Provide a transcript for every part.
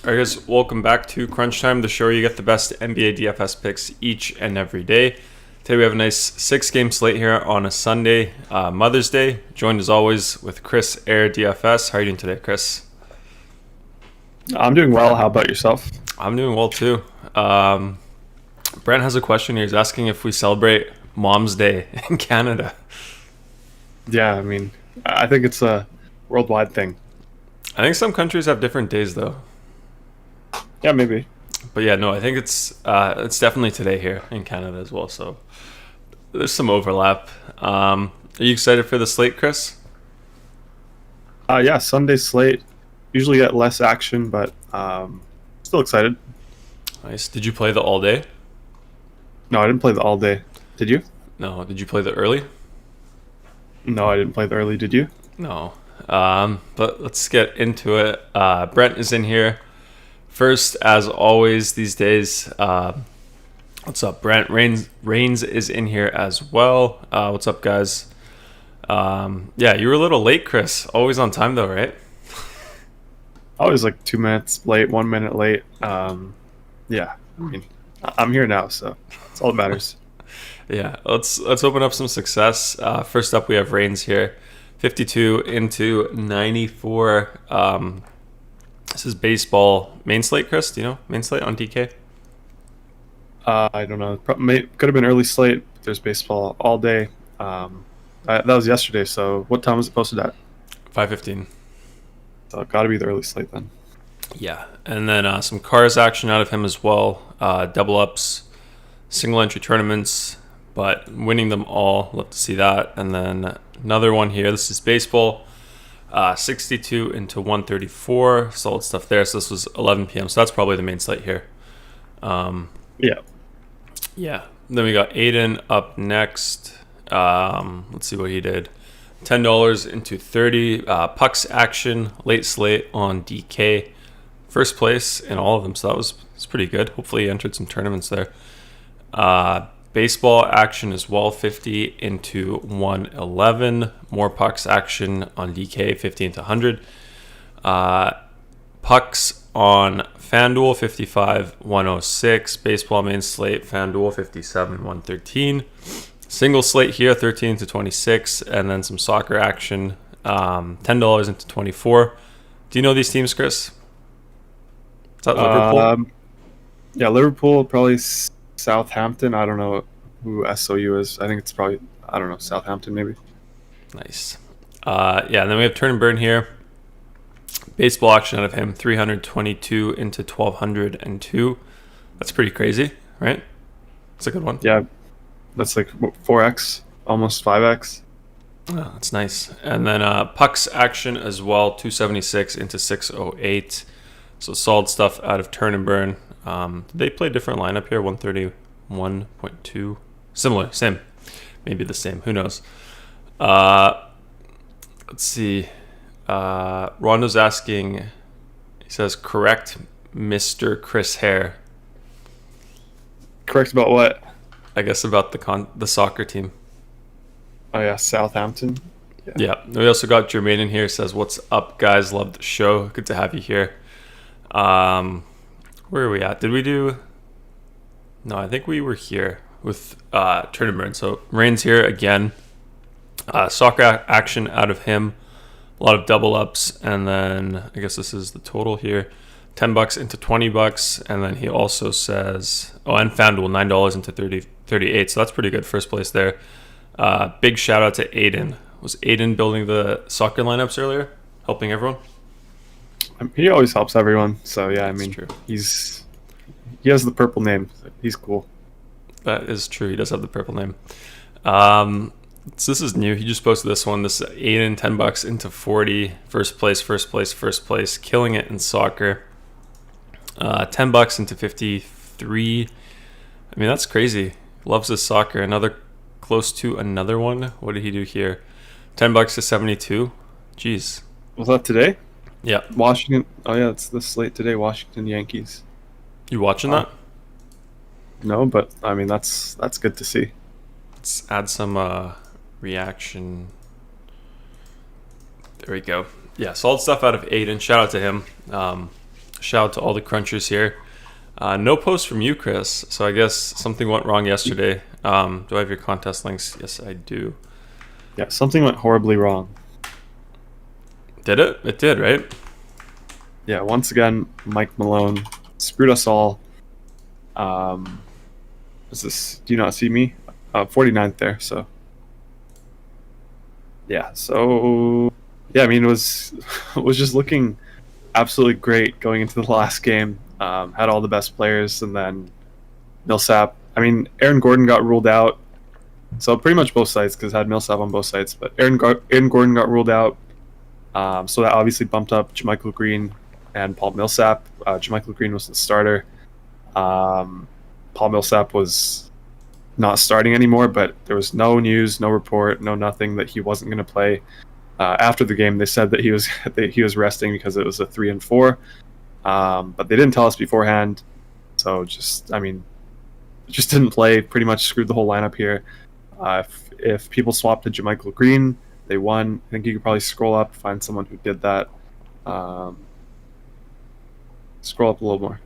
All right, guys, welcome back to Crunch Time, the show where you get the best NBA DFS picks each and every day. Today we have a nice 6-game slate here on a Sunday, Mother's Day. Joined as always with chrissair DFS. How are you doing today, Chris? I'm doing well. How about yourself? I'm doing well too. Brent has a question here. He's asking if we celebrate Mom's Day in Canada. Yeah, I think it's a worldwide thing. I think some countries have different days though. Yeah, maybe. But yeah, no, I think it's definitely today here in Canada as well. So there's some overlap. Are you excited for the slate, Chris? Yeah, Sunday slate. Usually get less action, but still excited. Nice. Did you play the all day? No, I didn't play the all day. Did you? No. Did you play the early? No, I didn't play the early. Did you? No. But let's get into it. Brent is in here first, as always these days. What's up, Brent? Reigns is in here as well. What's up, guys? Yeah, you were a little late, Chris. Always on time though, right? I was like 2 minutes late, 1 minute late. Yeah, I'm here now, so that's all that matters. Yeah, let's open up some success. First up, we have Reigns here, 52 into 94. This is baseball main slate, Chris. Do you know main slate on DK? I don't know. Could have been early slate. But there's baseball all day. That was yesterday. So what time was it posted at? 5:15. So it got to be the early slate then. Yeah, and then some cars action out of him as well. Double ups, single entry tournaments, but winning them all. Love to see that. And then another one here. This is baseball. 62 into 134. Solid stuff there. So this was 11 p.m. So that's probably the main slate here. Yeah. Yeah. Then we got Aiden up next. Let's see what he did. $10 into 30. Pucks action, late slate on DK. First place in all of them. So that's pretty good. Hopefully he entered some tournaments there. Baseball action as well, 50 into 111. More pucks action on DK, 50 into 100. Pucks on FanDuel, 55, 106. Baseball main slate, FanDuel, 57, 113. Single slate here, 13 to 26. And then some soccer action, $10 into 24. Do you know these teams, Chris? Is that Liverpool? Yeah, Liverpool, probably Southampton. I don't know who SOU is. I think it's probably, I don't know, Southampton maybe. Nice. Yeah, and then we have Turn and Burn here. Baseball action out of him, 322 into 1202. That's pretty crazy, right? That's a good one. Yeah, that's like 4x, almost 5x. Oh, that's nice. And then Pucks action as well, 276 into 608. So solid stuff out of Turn and Burn. Did they play a different lineup here? 131.2. Similar, same. Maybe the same. Who knows? Let's see. Rondo's asking, he says, correct Mr. Chrissair. Correct about what? I guess about the soccer team. Oh, yeah, Southampton. Yeah. We also got Jermaine in here. Says, what's up, guys? Love the show. Good to have you here. Where are we at? Did we do... No, I think we were here with Turn and Burn. So Reigns here again. Soccer action out of him. A lot of double ups. And then I guess this is the total here. $10 into $20. And then he also says... Oh, and FanDuel, $9 into 38. So that's pretty good. First place there. Big shout out to Aiden. Was Aiden building the soccer lineups earlier? Helping everyone? He always helps everyone. So yeah, True. He has the purple name. He's cool. That is true. He does have the purple name. So this is new. He just posted this one. This is Aiden, $10 into 40. First place. Killing it in soccer. $10 into 53. I mean, that's crazy. Loves his soccer. Another close to another one. What did he do here? $10 to 72. Jeez. Was that today? Yeah. Washington. Oh yeah, it's the slate today. Washington Yankees. You watching that? No, but I mean that's good to see. Let's add some reaction. There we go. Yeah, solid stuff out of Aiden. Shout out to him. Shout out to all the crunchers here. No post from you, Chris. So I guess something went wrong yesterday. Do I have your contest links? Yes, I do. Yeah, something went horribly wrong. Did it? It did, right? Yeah, once again, Mike Malone screwed us all. Is this? Do you not see me? 49th there. So yeah. So yeah, I mean, it was just looking absolutely great going into the last game. Had all the best players, and then Millsap. I mean, Aaron Gordon got ruled out. So pretty much both sides, because had Millsap on both sides. But Aaron Gordon got ruled out. So that obviously bumped up JaMychal Green and Paul Millsap. JaMychal Green was the starter. Paul Millsap was not starting anymore, but there was no news, no report, no nothing that he wasn't going to play. After the game, they said that he was resting because it was a 3 and 4, but they didn't tell us beforehand. So just didn't play. Pretty much screwed the whole lineup here. If people swapped to JaMychal Green, they won. I think you could probably scroll up, find someone who did that. Scroll up a little more.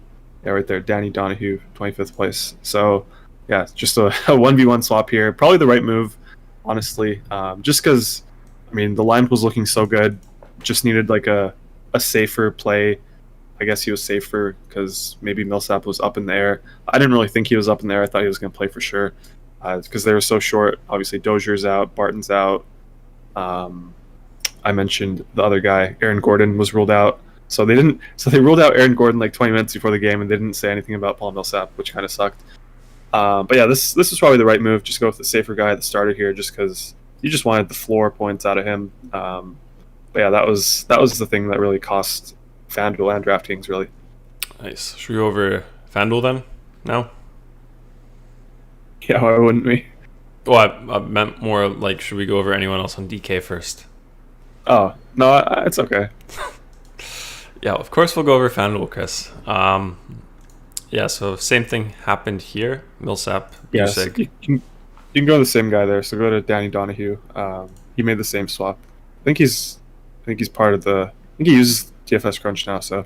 Yeah, right there, Danny Donahue, 25th place. So, yeah, just a 1v1 swap here. Probably the right move, honestly. Just because, I mean, the line was looking so good. Just needed like a safer play. I guess he was safer because maybe Millsap was up in the air. I didn't really think he was up in the air. I thought he was going to play for sure because they were so short. Obviously, Dozier's out, Barton's out. I mentioned the other guy, Aaron Gordon, was ruled out. So they ruled out Aaron Gordon like 20 minutes before the game, and they didn't say anything about Paul Millsap, which kind of sucked. But yeah, this was probably the right move. Just go with the safer guy, the starter here, just because you just wanted the floor points out of him. But yeah, that was the thing that really cost FanDuel and DraftKings really. Nice. Should we go over FanDuel then? No. Yeah, why wouldn't we? Well, I meant more like, should we go over anyone else on DK first? Oh no, it's okay. Yeah, of course we'll go over FanDuel, Chris. Yeah, so same thing happened here. Millsap, Yes, you can go to the same guy there. So go to Danny Donahue. He made the same swap. I think he's part of the. I think he uses DFS Crunch now. So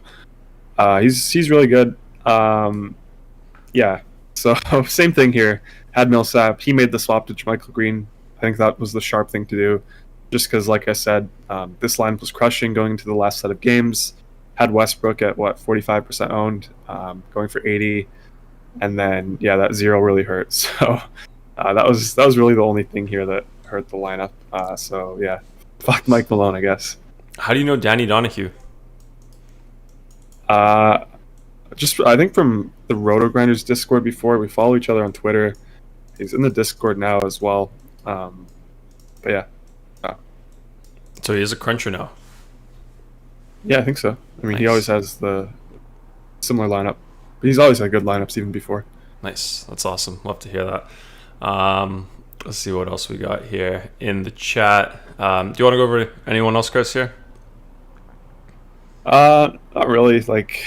he's really good. Yeah. So same thing here. Had Millsap. He made the swap to JaMychal Green. I think that was the sharp thing to do, just because, like I said, this line was crushing going into the last set of games. Had Westbrook at 45% owned, going for 80, and then yeah, that 0 really hurt. So that was really the only thing here that hurt the lineup. So yeah, fuck Mike Malone, I guess. How do you know Danny Donahue? Just I think from the Roto Grinders Discord before. We follow each other on Twitter. He's in the Discord now as well. But yeah. So he is a cruncher now. Yeah, I think so. I mean, Nice. He always has the similar lineup. But he's always had good lineups even before. Nice. That's awesome. Love to hear that. Let's see what else we got here in the chat. Do you want to go over anyone else, Chris, here? Not really. Like,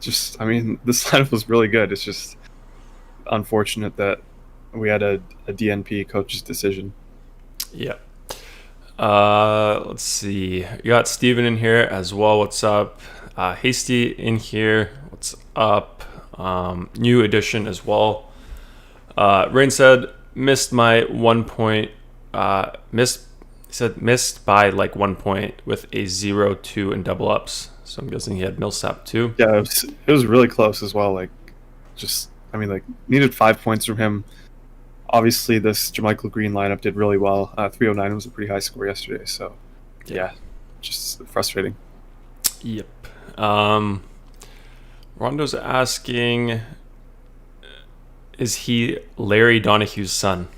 just, I mean, this lineup was really good. It's just unfortunate that we had a DNP coach's decision. Yeah. Let's see. You got Steven in here as well. What's up? Hasty in here. What's up? New addition as well. Rain said missed my 1 point. Missed by like 1 point with a 0-2 and double ups. So I'm guessing he had Millsap too. Yeah, it was really close as well. Like, just, I mean, like, needed 5 points from him. Obviously, this JaMychal Green lineup did really well. 309 was a pretty high score yesterday. So, yeah, just frustrating. Yep. Rondo's asking, is he Larry Donahue's son?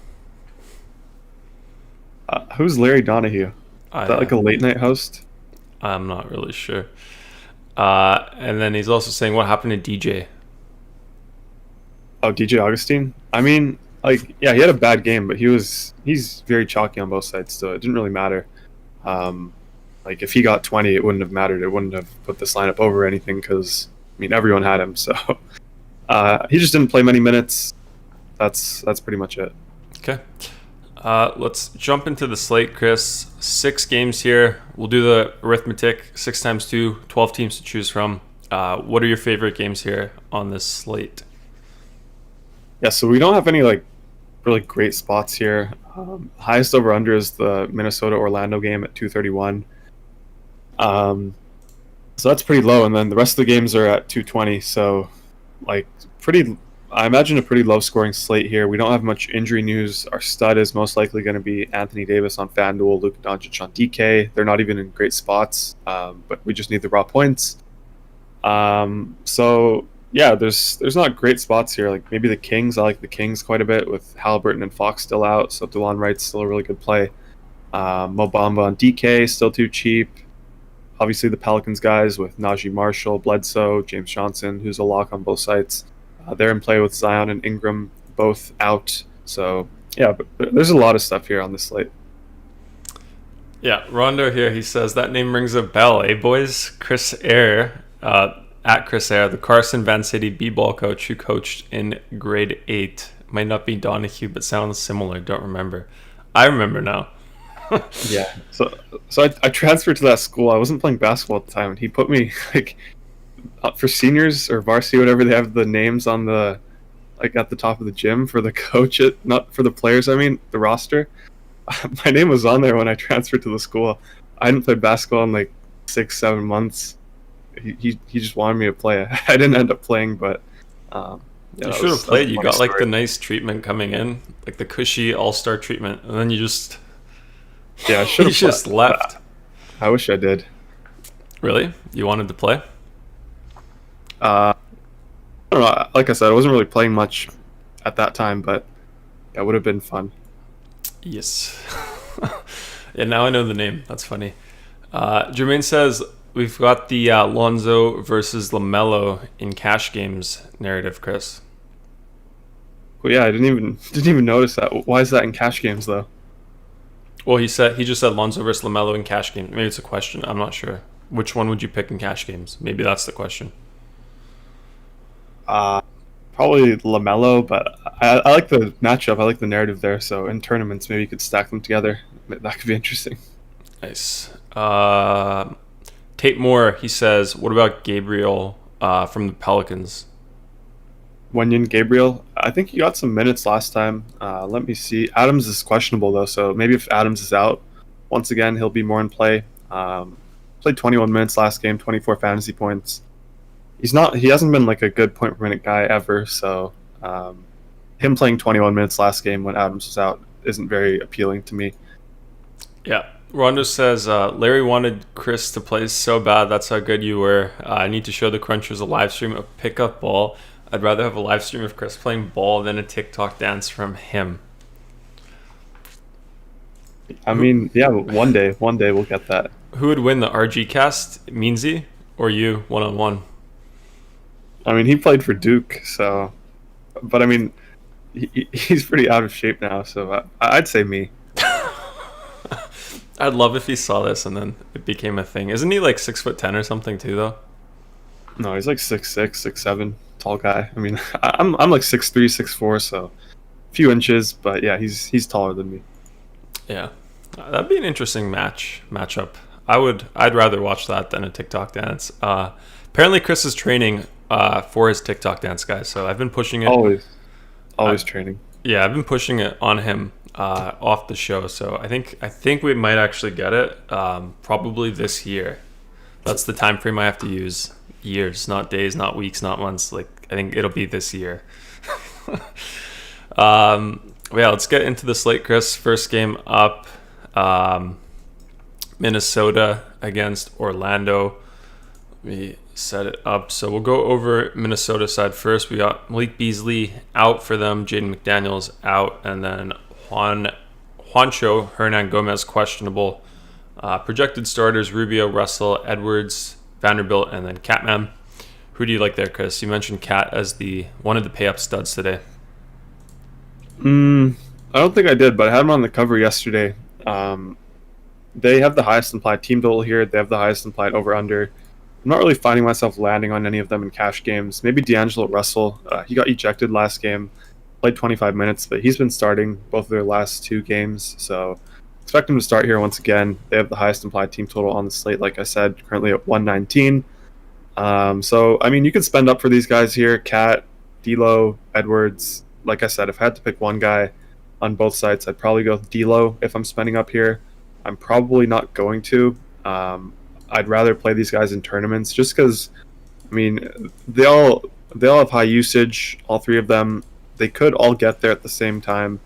Who's Larry Donahue? Is that like a late night host? I'm not really sure. And then he's also saying, what happened to DJ? Oh, DJ Augustine? I mean, like, yeah, he had a bad game, but he's very chalky on both sides, so it didn't really matter. Like, if he got 20, it wouldn't have mattered. It wouldn't have put this lineup over anything because, I mean, everyone had him. So he just didn't play many minutes. That's pretty much it. Okay. Let's jump into the slate, Chris. 6 games here. We'll do the arithmetic. 6 times 2, 12 teams to choose from. What are your favorite games here on this slate? Yeah, so we don't have any like really great spots here. Highest over under is the Minnesota Orlando game at 231. So that's pretty low, and then the rest of the games are at 220. So, like, pretty. I imagine a pretty low scoring slate here. We don't have much injury news. Our stud is most likely going to be Anthony Davis on FanDuel, Luka Doncic on DK. They're not even in great spots, but we just need the raw points. So yeah, there's not great spots here. Like maybe the Kings. I like the Kings quite a bit with Halliburton and Fox still out, so DeLon Wright's still a really good play. Mo Bamba on DK still too cheap. Obviously the Pelicans guys with Najee Marshall, Bledsoe, James Johnson, who's a lock on both sides. They're in play with Zion and Ingram both out. So yeah, but there's a lot of stuff here on this slate. Yeah, Rondo here, he says, that name rings a bell, eh, boys? chrissair, at chrissair, the Carson Van City b-ball coach who coached in grade 8. Might not be Donahue, but sounds similar. Don't remember. I remember now. Yeah. So I transferred to that school. I wasn't playing basketball at the time, and he put me like for seniors or varsity, whatever. They have the names on the like at the top of the gym for the coach, not for the players. I mean the roster. My name was on there when I transferred to the school. I hadn't played basketball in like 6-7 months. He just wanted me to play. I didn't end up playing, but you should have played. You got like the nice treatment coming in, like the cushy all-star treatment, and then you just I should have just left. I wish I did. Really? You wanted to play? I don't know. Like I said, I wasn't really playing much at that time, but that would have been fun. Yes. Yeah, now I know the name. That's funny. Jermaine says we've got the Lonzo versus LaMelo in cash games narrative, Chris. Well, yeah, I didn't even notice that. Why is that in cash games though? Well, he just said Lonzo versus LaMelo in cash games. Maybe it's a question. I'm not sure. Which one would you pick in cash games? Maybe that's the question. Probably LaMelo, but I like the matchup. I like the narrative there. So in tournaments, maybe you could stack them together. That could be interesting. Nice. Tate Moore, he says, what about Gabriel from the Pelicans? Wenyen Gabriel, I think he got some minutes last time. Let me see. Adams is questionable though, so maybe if Adams is out, once again he'll be more in play. Played 21 minutes last game, 24 fantasy points. He hasn't been like a good point per minute guy ever, so him playing 21 minutes last game when Adams was out isn't very appealing to me. Yeah. Rondo says, Larry wanted Chris to play so bad. That's how good you were. I need to show the Crunchers a live stream of pickup ball. I'd rather have a live stream of Chris playing ball than a TikTok dance from him. I mean, yeah, one day we'll get that. Who would win, the RG cast, Meansy, or you one-on-one? I mean, he played for Duke, so... But, I mean, he's pretty out of shape now, so I'd say me. I'd love if he saw this and then it became a thing. Isn't he like 6'10" or something too, though? No, he's like 6'6", 6'7", tall guy. I mean, I'm like 6'3", 6'4", so a few inches, but yeah, he's taller than me. Yeah, that'd be an interesting matchup. I'd rather watch that than a TikTok dance. Apparently, Chris is training for his TikTok dance, guys. So I've been pushing it. Always training. Yeah, I've been pushing it on him off the show. So I think we might actually get it probably this year. That's the time frame I have to use. Years, not days, not weeks, not months. Like I think it'll be this year. Yeah, let's get into the slate, Chris. First game up, Minnesota against Orlando. We set it up. So we'll go over Minnesota side first. We got Malik Beasley out for them, Jaden McDaniels out, and then Juancho Hernan Gomez questionable. Projected starters: Rubio, Russell, Edwards, Vanderbilt, and then Catman. Who do you like there, Chris? You mentioned Cat as one of the pay-up studs today. I don't think I did, but I had him on the cover yesterday. They have the highest implied team total here. They have the highest implied over-under. I'm not really finding myself landing on any of them in cash games. Maybe D'Angelo Russell. He got ejected last game, played 25 minutes, but he's been starting both of their last 2 games, so expect him to start here once again. They have the highest implied team total on the slate, like I said, currently at 119. So I mean, you could spend up for these guys here: Cat, D'Lo, Edwards. Like I said, if I had to pick one guy on both sides, I'd probably go with D'Lo if I'm spending up here. I'm probably not going to. I'd rather play these guys in tournaments just because. I mean, they all have high usage. All three of them, they could all get there at the same time.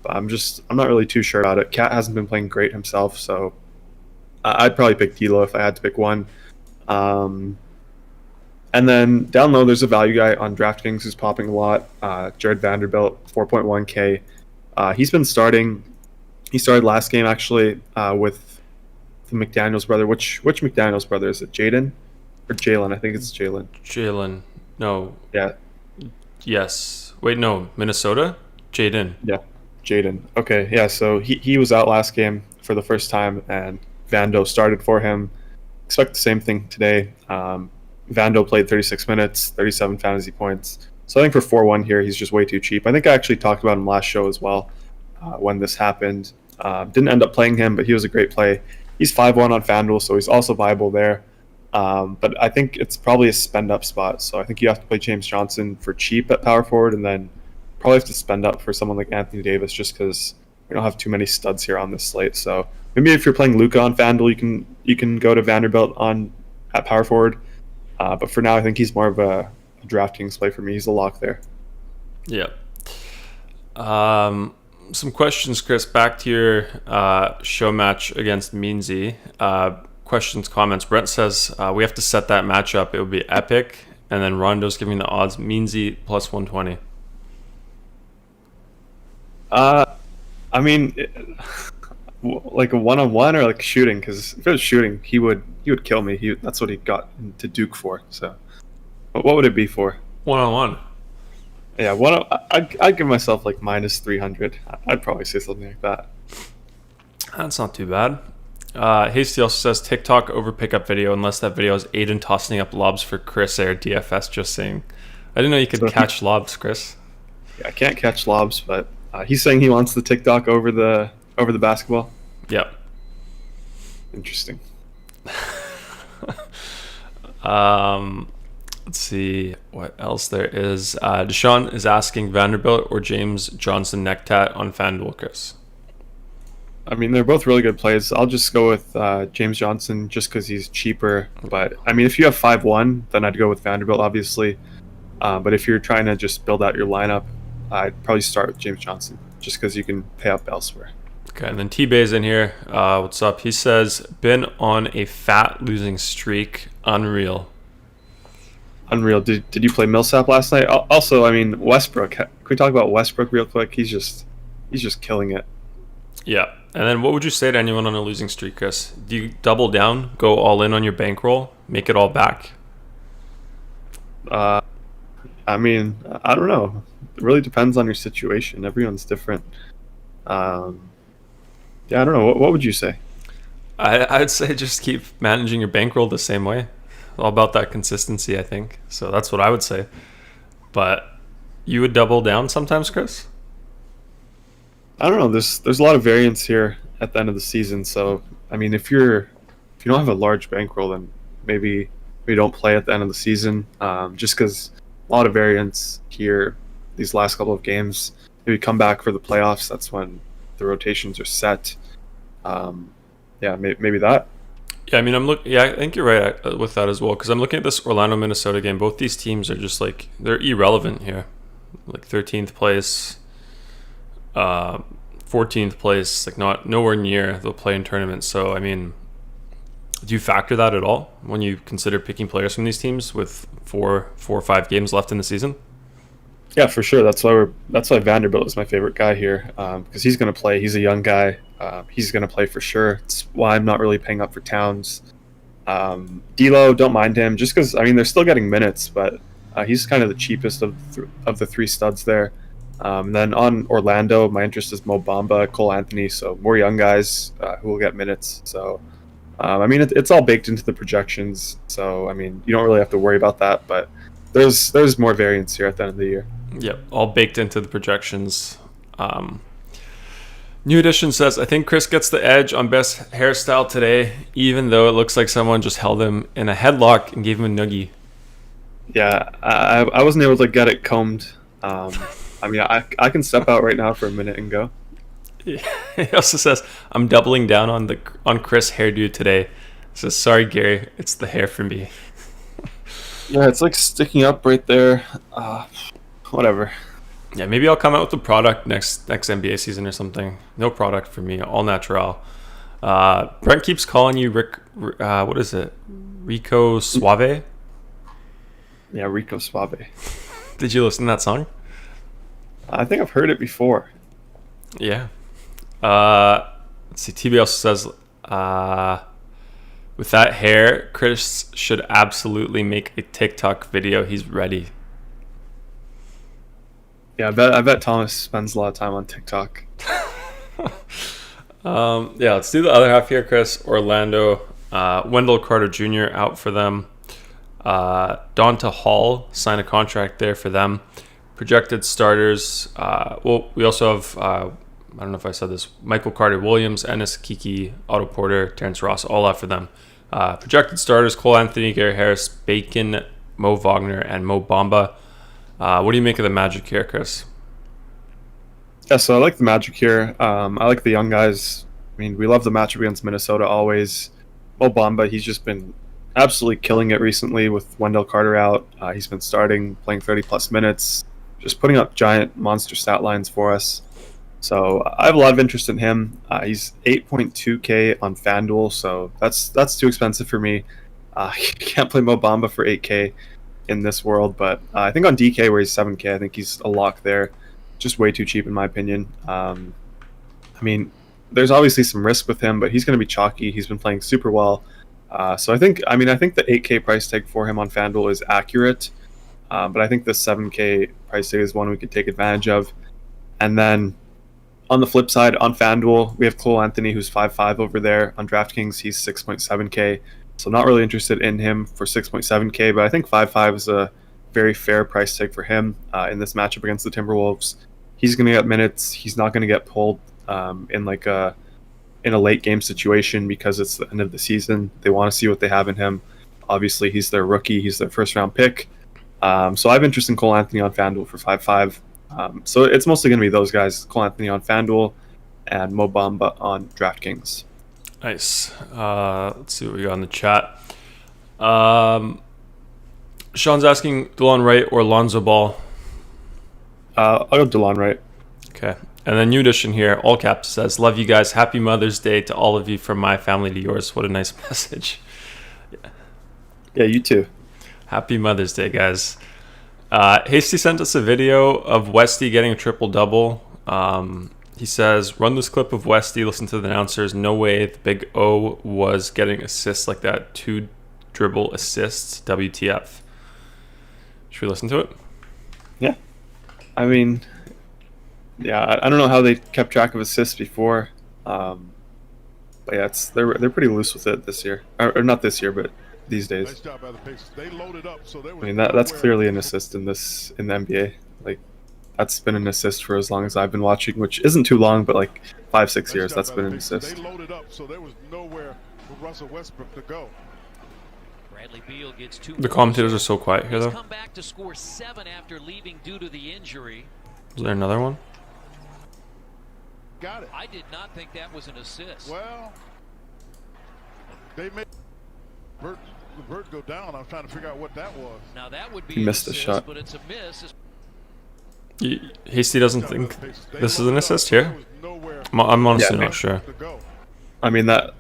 But I'm not really too sure about it. Cat hasn't been playing great himself, so I'd probably pick D'Lo if I had to pick one. Um, and then down low, there's a value guy on DraftKings who's popping a lot. Jared Vanderbilt, 4.1K. He's been starting. He started last game actually with the McDaniels brother. Which McDaniels brother is it? Jaden or Jalen? I think it's Jalen. Jalen. No. Yeah. Yes. Wait, no. Minnesota? Jaden. Yeah. Jaden. Okay. Yeah. So he was out last game for the first time, and Vando started for him. Expect the same thing today. Vando played 36 minutes, 37 fantasy points. So I think for 4-1 here, he's just way too cheap. I think I actually talked about him last show as well when this happened. Didn't end up playing him, but he was a great play. He's 5-1 on FanDuel, so he's also viable there. But I think it's probably a spend up spot. So I think you have to play James Johnson for cheap at power forward, and then probably have to spend up for someone like Anthony Davis just because we don't have too many studs here on this slate. So maybe if you're playing Luka on FanDuel, you can go to Vanderbilt at power forward. But for now, I think he's more of a DraftKings play for me. He's a lock there. Yeah. Some questions, Chris. Back to your show match against Meansy. Questions, comments. Brent says we have to set that matchup. It would be epic. And then Rondo's giving the odds. Meansy plus 120. I mean, like a one-on-one or like shooting? Because if it was shooting, he would kill me. That's what he got into Duke for. So, what would it be for? 1-on-1. Yeah, I'd give myself like minus 300. I'd probably say something like that. That's not too bad. Hasty also says TikTok over pickup video unless that video is Aiden tossing up lobs for chrissair DFS. Just saying. I didn't know you could catch lobs, Chris. Yeah, I can't catch lobs, but he's saying he wants the TikTok over the basketball. Yep. Interesting. Let's see what else there is. Deshaun is asking Vanderbilt or James Johnson neck tat on FanDuel, Chris. I mean, they're both really good plays. I'll just go with James Johnson just because he's cheaper. But, I mean, if you have 5-1, then I'd go with Vanderbilt, obviously. But if you're trying to just build out your lineup, I'd probably start with James Johnson just because you can pay up elsewhere. Okay, and then T-Bay's in here. What's up? He says, been on a fat losing streak. Unreal. Did you play Millsap last night? Also, I mean, Westbrook. Can we talk about Westbrook real quick? He's just killing it. Yeah. And then what would you say to anyone on a losing streak, Chris? Do you double down, go all in on your bankroll, make it all back? I mean, I don't know. It really depends on your situation. Everyone's different. Yeah, I don't know. What would you say? I'd say just keep managing your bankroll the same way. All about that consistency, I think. So that's what I would say. But you would double down sometimes, Chris? I don't know. There's a lot of variance here at the end of the season. So I mean, if you don't have a large bankroll, then maybe we don't play at the end of the season. Just because a lot of variance here these last couple of games. Maybe come back for the playoffs. That's when the rotations are set. Yeah, maybe that. Yeah, I mean, I think you're right with that as well. Because I'm looking at this Orlando Minnesota game. Both these teams are just like they're irrelevant here. Like 13th place. 14th place, like nowhere near they'll play in tournaments. So I mean, do you factor that at all when you consider picking players from these teams with four or 5 games left in the season? Yeah, for sure. That's why Vanderbilt is my favorite guy here because he's going to play. He's a young guy. He's going to play for sure. It's why I'm not really paying up for Towns. D'Lo, don't mind him just because I mean they're still getting minutes, but he's kind of the cheapest of the 3 studs there. Then on Orlando, my interest is Mo Bamba, Cole Anthony, so more young guys who will get minutes. So, I mean, it's all baked into the projections. So, I mean, you don't really have to worry about that. But there's more variance here at the end of the year. Yep, all baked into the projections. New Edition says, I think Chris gets the edge on best hairstyle today, even though it looks like someone just held him in a headlock and gave him a noogie. Yeah, I wasn't able to get it combed. I mean, I can step out right now for a minute and go. Yeah. He also says, I'm doubling down on Chris' hairdo today. He says, sorry, Gary, it's the hair for me. Yeah, it's like sticking up right there. Whatever. Yeah, maybe I'll come out with a product next NBA season or something. No product for me, all natural. Brent keeps calling you Rick. What is it? Rico Suave? Yeah, Rico Suave. Did you listen to that song? I think I've heard it before. Yeah. Let's see. TB also says, with that hair, Chris should absolutely make a TikTok video. He's ready. Yeah, I bet Thomas spends a lot of time on TikTok. Yeah, let's do the other half here, Chris. Orlando, Wendell Carter Jr. out for them. Donta Hall signed a contract there for them. Projected starters. Well, we also have, I don't know if I said this, Michael Carter Williams, Ennis Kiki, Otto Porter, Terrence Ross, all out for them. Projected starters, Cole Anthony, Gary Harris, Bacon, Mo Wagner, and Mo Bamba. What do you make of the Magic here, Chris? Yeah, so I like the Magic here. I like the young guys. I mean, we love the matchup against Minnesota always. Mo Bamba, he's just been absolutely killing it recently with Wendell Carter out. He's been starting, playing 30-plus minutes, just putting up giant monster stat lines for us. So I have a lot of interest in him. He's 8.2K on FanDuel, so that's too expensive for me. You can't play Mo Bamba for 8K in this world, but I think on DK where he's 7K, I think he's a lock there. Just way too cheap in my opinion. I mean, there's obviously some risk with him, but he's going to be chalky. He's been playing super well. So I think the 8K price tag for him on FanDuel is accurate, but I think the 7K price tag is one we could take advantage of. And then on the flip side, on FanDuel, we have Cole Anthony, who's 5.5 over there. On DraftKings, he's 6.7K. So not really interested in him for 6.7K, but I think 5.5 is a very fair price tag for him in this matchup against the Timberwolves. He's going to get minutes. He's not going to get pulled in a late game situation because it's the end of the season. They want to see what they have in him. Obviously, he's their rookie. He's their first round pick. So I have interest in Cole Anthony on FanDuel for 5.5. So it's mostly going to be those guys, Cole Anthony on FanDuel and Mo Bamba on DraftKings. Nice. Let's see what we got in the chat. Sean's asking DeLon Wright or Lonzo Ball. I'll go DeLon Wright. Okay. And then New Edition here, all caps, says, love you guys. Happy Mother's Day to all of you from my family to yours. What a nice message. Yeah, you too. Happy Mother's Day, guys. Hasty sent us a video of Westy getting a triple-double. He says, run this clip of Westy, listen to the announcers. No way the big O was getting assists like that. 2 dribble assists, WTF. Should we listen to it? Yeah. I mean, yeah, I don't know how they kept track of assists before. But yeah, they're pretty loose with it this year. Or not this year, but these days. I mean, that's clearly an assist in the NBA. Like, that's been an assist for as long as I've been watching, which isn't too long, but like 5-6 years, that's been an assist. They loaded up, so there was nowhere for Russell Westbrook to go. The commentators are so quiet here, though. Come back to score 7 after leaving due to the injury. Is there another one? Got it. I did not think that was an assist. Well, they made Bert go down. I was trying to figure out what that was. Now that would be He missed the assist, shot. but it's a miss. Hasty doesn't think this is an assist here? I'm honestly not sure. I mean, I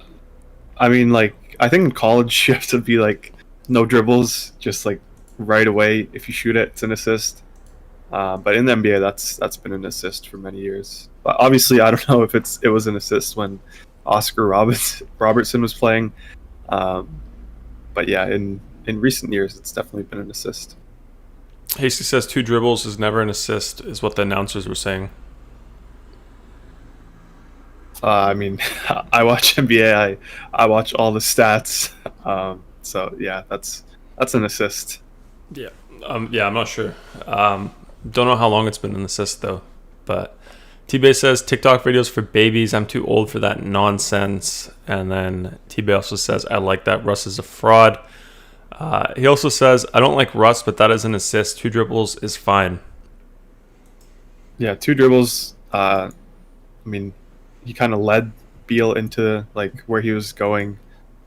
think in college you have to be like no dribbles, just like right away. If you shoot it, it's an assist. But in the NBA, that's been an assist for many years. But obviously, I don't know if it was an assist when Oscar Robertson was playing. But yeah, in recent years, it's definitely been an assist. Hasty says 2 dribbles is never an assist, is what the announcers were saying. I mean, I watch NBA. I watch all the stats. So yeah, that's an assist. Yeah. I'm not sure. Don't know how long it's been an assist though, but T-Bay says, TikTok videos for babies. I'm too old for that nonsense. And then T-Bay also says, I like that. Russ is a fraud. He also says, I don't like Russ, but that is an assist. 2 dribbles is fine. Yeah, 2 dribbles. I mean, he kind of led Beal into like where he was going.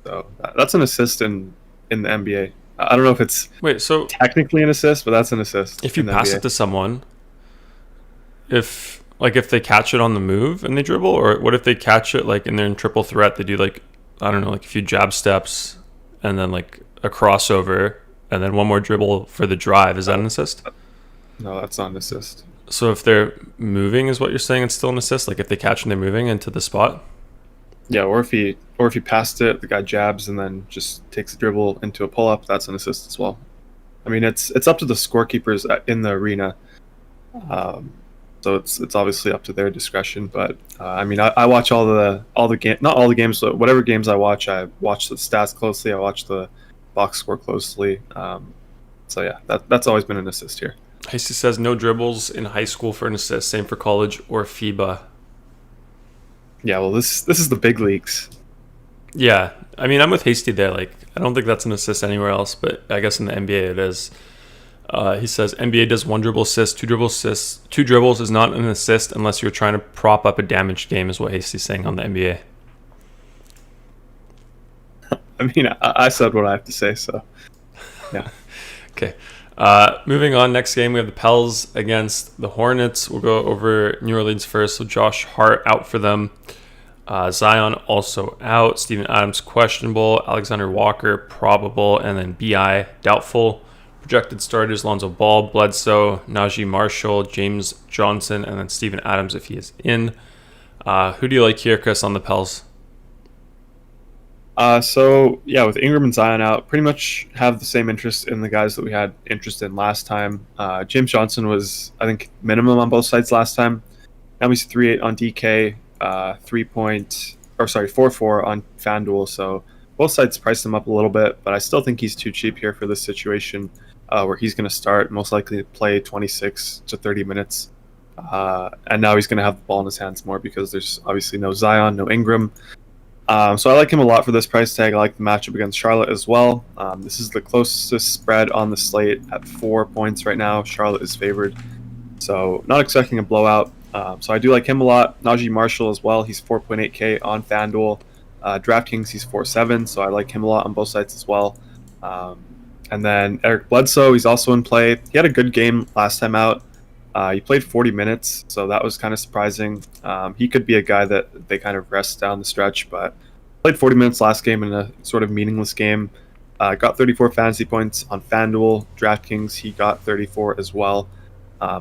So that's an assist in the NBA. I don't know if it's so technically an assist, but that's an assist. If you pass it to someone, if they catch it on the move and they dribble, or what if they catch it like and they're in triple threat, they do like, I don't know, like a few jab steps and then like a crossover and then one more dribble for the drive. Is that an assist? No, that's not an assist. So if they're moving is what you're saying, it's still an assist? Like if they catch and they're moving into the spot? Yeah, or if he passed it, the guy jabs and then just takes a dribble into a pull-up, that's an assist as well. I mean, it's up to the scorekeepers in the arena. So it's obviously up to their discretion, but I mean, I watch all the game, not all the games, but whatever games I watch the stats closely. I watch the box score closely. So yeah, that's always been an assist here. Hasty says no dribbles in high school for an assist. Same for college or FIBA. Yeah, well, this is the big leagues. Yeah, I mean, I'm with Hasty there. Like, I don't think that's an assist anywhere else, but I guess in the NBA it is. He says NBA does 1 dribble assist, 2 dribble assists. 2 dribbles is not an assist unless you're trying to prop up a damaged game, is what Hasty's saying on the NBA. I mean, I said what I have to say, so yeah. Okay. Moving on, next game we have the Pels against the Hornets. We'll go over New Orleans first. So Josh Hart out for them. Zion also out. Steven Adams questionable. Alexander Walker probable. And then B.I. doubtful. Projected starters: Lonzo Ball, Bledsoe, Najee Marshall, James Johnson, and then Steven Adams if he is in. Who do you like here, Chris, on the Pels? So yeah, with Ingram and Zion out, pretty much have the same interest in the guys that we had interest in last time. James Johnson was, I think, minimum on both sides last time. Now he's 3.8 on DK, 4.4 on FanDuel. So both sides priced him up a little bit, but I still think he's too cheap here for this situation, where he's going to start, most likely play 26 to 30 minutes. And now he's going to have the ball in his hands more because there's obviously no Zion, no Ingram. So I like him a lot for this price tag. I like the matchup against Charlotte as well. This is the closest spread on the slate at 4 points right now. Charlotte is favored, so not expecting a blowout. So I do like him a lot. Najee Marshall as well. He's 4.8K on FanDuel. DraftKings, he's 4.7, so I like him a lot on both sides as well. And then Eric Bledsoe, he's also in play. He had a good game last time out. He played 40 minutes, so that was kind of surprising. He could be a guy that they kind of rest down the stretch, but played 40 minutes last game in a sort of meaningless game. Got 34 fantasy points on FanDuel. DraftKings, he got 34 as well.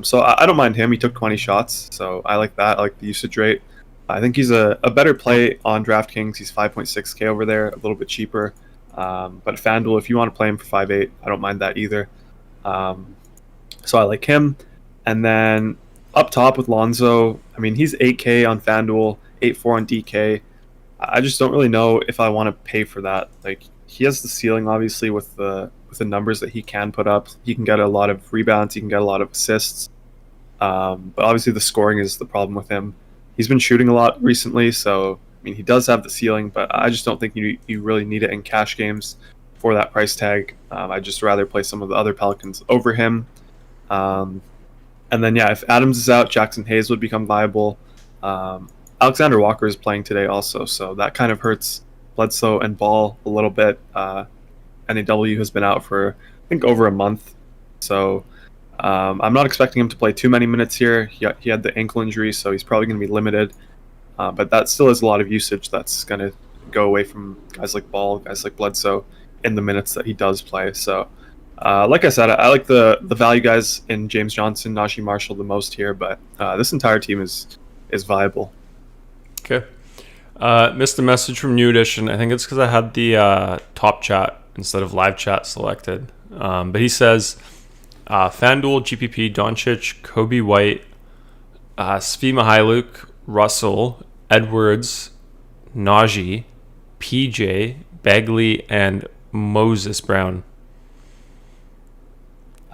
So I don't mind him. He took 20 shots, so I like that. I like the usage rate. I think he's a better play on DraftKings. He's 5.6K over there, a little bit cheaper. But FanDuel, if you want to play him for 5.8, I don't mind that either. So I like him. And then up top with Lonzo, I mean, he's 8K on FanDuel, 8.4 on DK. I just don't really know if I want to pay for that. Like, he has the ceiling, obviously, with the numbers that he can put up. He can get a lot of rebounds. He can get a lot of assists. But obviously the scoring is the problem with him. He's been shooting a lot recently, so, I mean, he does have the ceiling, but I just don't think you really need it in cash games for that price tag. I'd just rather play some of the other Pelicans over him. And then, yeah, if Adams is out, Jackson Hayes would become viable. Alexander Walker is playing today also, so that kind of hurts Bledsoe and Ball a little bit. NAW has been out for, I think, over a month. So I'm not expecting him to play too many minutes here. He had the ankle injury, so he's probably going to be limited. But that still is a lot of usage that's going to go away from guys like Ball, guys like Bledsoe in the minutes that he does play. So like I said, I like the value guys in James Johnson, Najee Marshall the most here, but this entire team is viable. Okay. Missed a message from New Edition. I think it's because I had the top chat instead of live chat selected. But he says, FanDuel, GPP, Doncic, Kobe White, Svi Mihailuk, Russell, Edwards, Najee, PJ, Bagley, and Moses Brown.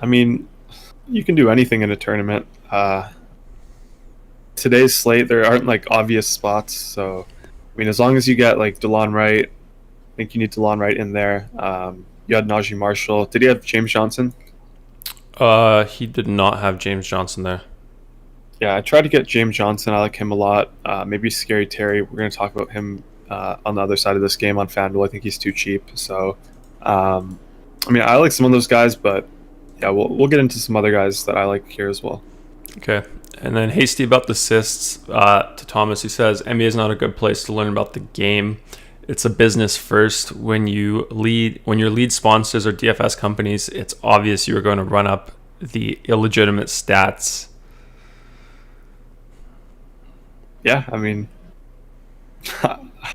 I mean, you can do anything in a tournament. today's slate, there aren't like obvious spots. So, I mean, as long as you get like DeLon Wright, I think you need DeLon Wright in there. You had Najee Marshall. Did he have James Johnson? He did not have James Johnson there. Yeah, I tried to get James Johnson. I like him a lot. Maybe Scary Terry. We're going to talk about him on the other side of this game on FanDuel. I think he's too cheap. So, I mean, I like some of those guys, but yeah, we'll get into some other guys that I like here as well. Okay. And then hasty about the assists to Thomas. He says, NBA is not a good place to learn about the game. It's a business first. When your lead sponsors are DFS companies, it's obvious you are going to run up the illegitimate stats. Yeah, I mean,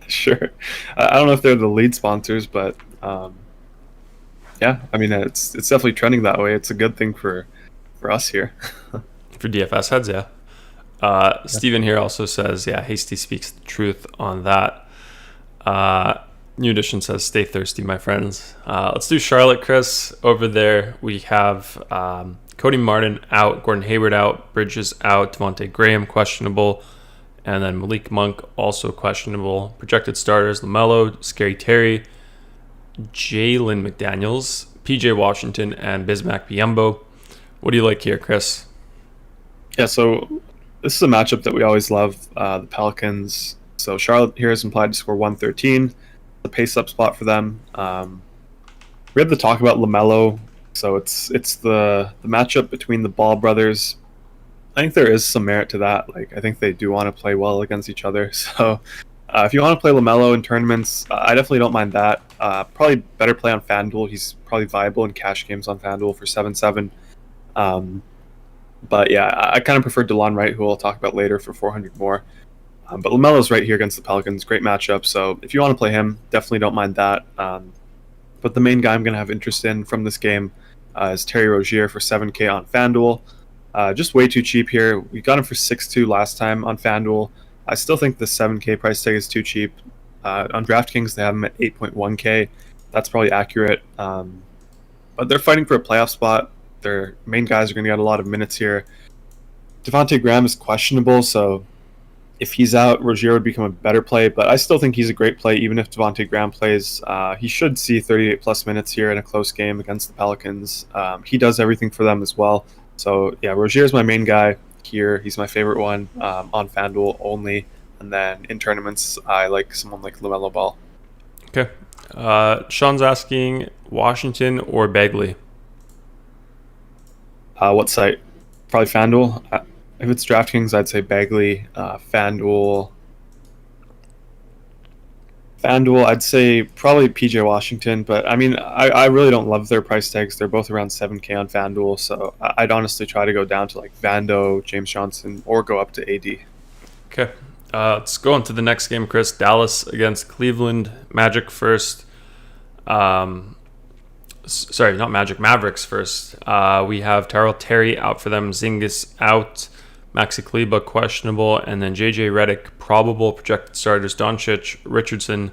sure. I don't know if they're the lead sponsors, but yeah, I mean, it's definitely trending that way. It's a good thing for us here. For DFS heads, yeah. Steven here also says, yeah, Hasty speaks the truth on that. New Edition says, stay thirsty, my friends. Let's do Charlotte, Chris. Over there, we have Cody Martin out, Gordon Hayward out, Bridges out, Devontae Graham questionable, and then Malik Monk also questionable. Projected starters, LaMelo, Scary Terry, Jalen McDaniels, PJ Washington, and Bismack Biyombo. What do you like here, Chris? Yeah, so this is a matchup that we always love, the Pelicans. So Charlotte here is implied to score 113, the pace-up spot for them. We had to talk about LaMelo, so it's the matchup between the Ball brothers. I think there is some merit to that. Like, I think they do want to play well against each other. So if you want to play LaMelo in tournaments, I definitely don't mind that. Probably better play on FanDuel. He's probably viable in cash games on FanDuel for 7-7. But yeah, I kind of prefer DeLon Wright, who we'll talk about later, for 400 more. But LaMelo's right here against the Pelicans. Great matchup. So if you want to play him, definitely don't mind that. But the main guy I'm going to have interest in from this game is Terry Rozier for 7K on FanDuel. Just way too cheap here. We got him for 6.2 last time on FanDuel. I still think the 7K price tag is too cheap. On DraftKings, they have him at 8.1K. That's probably accurate. But they're fighting for a playoff spot. Their main guys are going to get a lot of minutes here. Devontae Graham is questionable, so if he's out, Rozier would become a better play. But I still think he's a great play, even if Devontae Graham plays. He should see 38-plus minutes here in a close game against the Pelicans. He does everything for them as well. So, yeah, Rozier is my main guy here. He's my favorite one on FanDuel only. And then in tournaments, I like someone like LaMelo Ball. Okay. Sean's asking Washington or Bagley? What site? Probably FanDuel. If it's DraftKings, I'd say Bagley. FanDuel, I'd say probably PJ Washington. But, I mean, I really don't love their price tags. They're both around 7K on FanDuel. So I'd honestly try to go down to, like, Vando, James Johnson, or go up to AD. Okay. Let's go on to the next game, Chris. Dallas against Cleveland. Magic first. Sorry, not Magic. Mavericks first. We have Tyrell Terry out for them. Zingis out. Maxi Kleba questionable. And then JJ Redick probable. Projected starters Doncic, Richardson,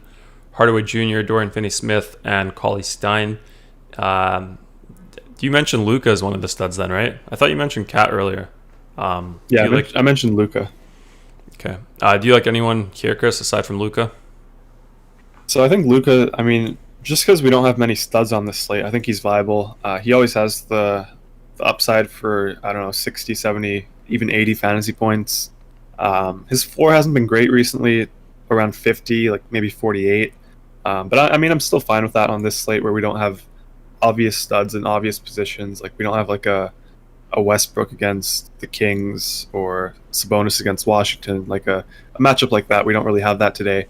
Hardaway Jr., Dorian Finney-Smith, and Cauley Stein. You mentioned Luka as one of the studs then, right? I thought you mentioned Cat earlier. Yeah, I mentioned Luka. Okay. Do you like anyone here, Chris, aside from Luka? So I think Luka, I mean, just because we don't have many studs on this slate, I think he's viable. He always has the upside for, I don't know, 60, 70, even 80 fantasy points. His floor hasn't been great recently, around 50, like maybe 48. But I mean, I'm still fine with that on this slate where we don't have obvious studs in obvious positions. Like we don't have like a Westbrook against the Kings or Sabonis against Washington. Like a matchup like that, we don't really have that today.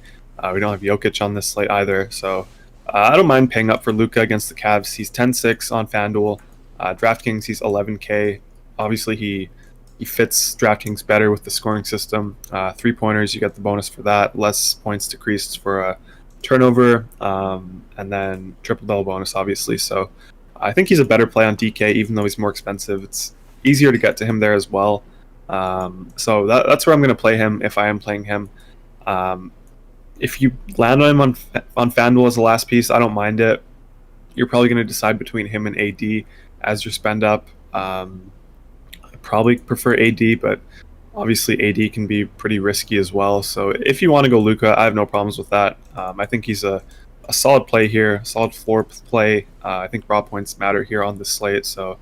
We don't have Jokic on this slate either. So I don't mind paying up for Luka against the Cavs. He's 10-6 on FanDuel. DraftKings, he's 11K. Obviously, he fits DraftKings better with the scoring system. 3-pointers, you get the bonus for that. Less points decreased for a turnover. And then triple-double bonus, obviously. So I think he's a better play on DK, even though he's more expensive. It's easier to get to him there as well. So that's where I'm going to play him if I am playing him. If you land on him on FanDuel as the last piece, I don't mind it. You're probably going to decide between him and AD as your spend up. I probably prefer AD, but Obviously, AD can be pretty risky as well. So if you want to go Luka, I have no problems with that. I think he's a solid play here, solid floor play. I think raw points matter here on the slate, so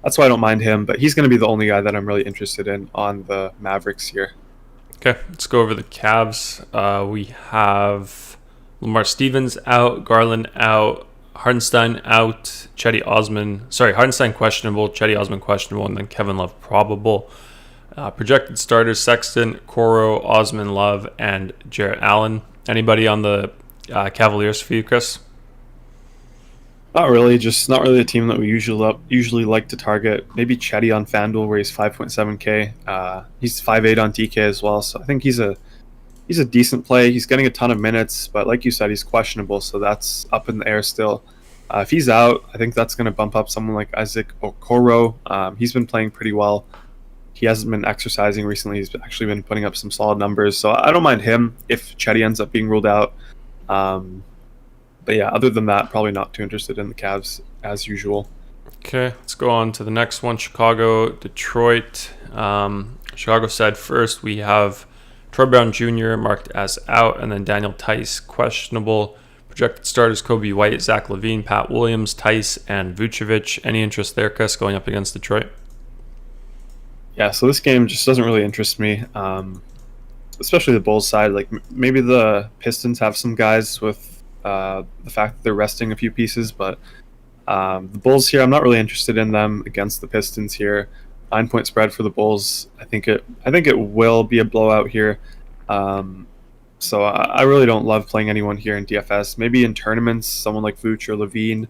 that's why I don't mind him. But he's going to be the only guy that I'm really interested in on the Mavericks here. Okay, let's go over the Cavs. We have Lamar Stevens out, Garland out, Hardenstein out, Hardenstein questionable, Chetty Osman questionable, and then Kevin Love probable. Projected starters: Sexton, Coro, Osman, Love, and Jarrett Allen. Anybody on the Cavaliers for you, Chris? Not really. Just not really a team that we usually like to target. Maybe Chetty on FanDuel, where he's 5.7K. He's 5'8" on DK as well, so I think he's a decent play. He's getting a ton of minutes, but like you said, he's questionable, so that's up in the air still. If he's out, I think that's going to bump up someone like Isaac Okoro. He's been playing pretty well. He hasn't been exercising recently. He's actually been putting up some solid numbers, so I don't mind him if Chetty ends up being ruled out. But yeah, other than that, probably not too interested in the Cavs as usual. Okay, let's go on to the next one. Chicago, Detroit. Chicago said first we have Troy Brown Jr. marked as out, and then Daniel Tice questionable. Projected starters: Kobe White, Zach LaVine, Pat Williams, Tice, and Vucevic. Any interest there, Chris, going up against Detroit? Yeah, so this game just doesn't really interest me, especially the Bulls side. Like maybe the Pistons have some guys with the fact that they're resting a few pieces, but the Bulls here, I'm not really interested in them against the Pistons here. 9-point spread for the Bulls. I think it will be a blowout here. So I really don't love playing anyone here in DFS. Maybe in tournaments, someone like Vooch or Levine.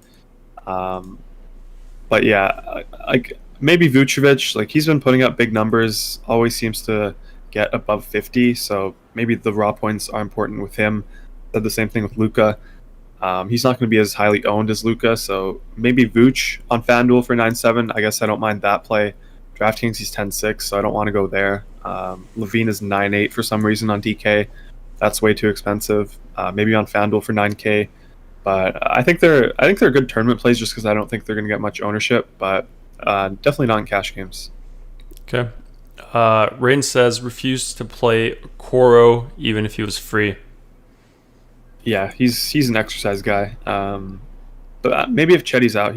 But yeah, maybe Vucevic. Like he's been putting up big numbers. Always seems to get above 50. So maybe the raw points are important with him. Said the same thing with Luka. He's not going to be as highly owned as Luka. So maybe Vooch on FanDuel for 9.7. I guess I don't mind that play. DraftKings, he's 10.6, so I don't want to go there. Levine is 9.8 for some reason on DK. That's way too expensive. Maybe on FanDuel for 9K. But I think they're good tournament plays just because I don't think they're going to get much ownership. But definitely not in cash games. Okay. Rain says refused to play Coro even if he was free. Yeah, he's an exercise guy. But maybe if Chetty's out,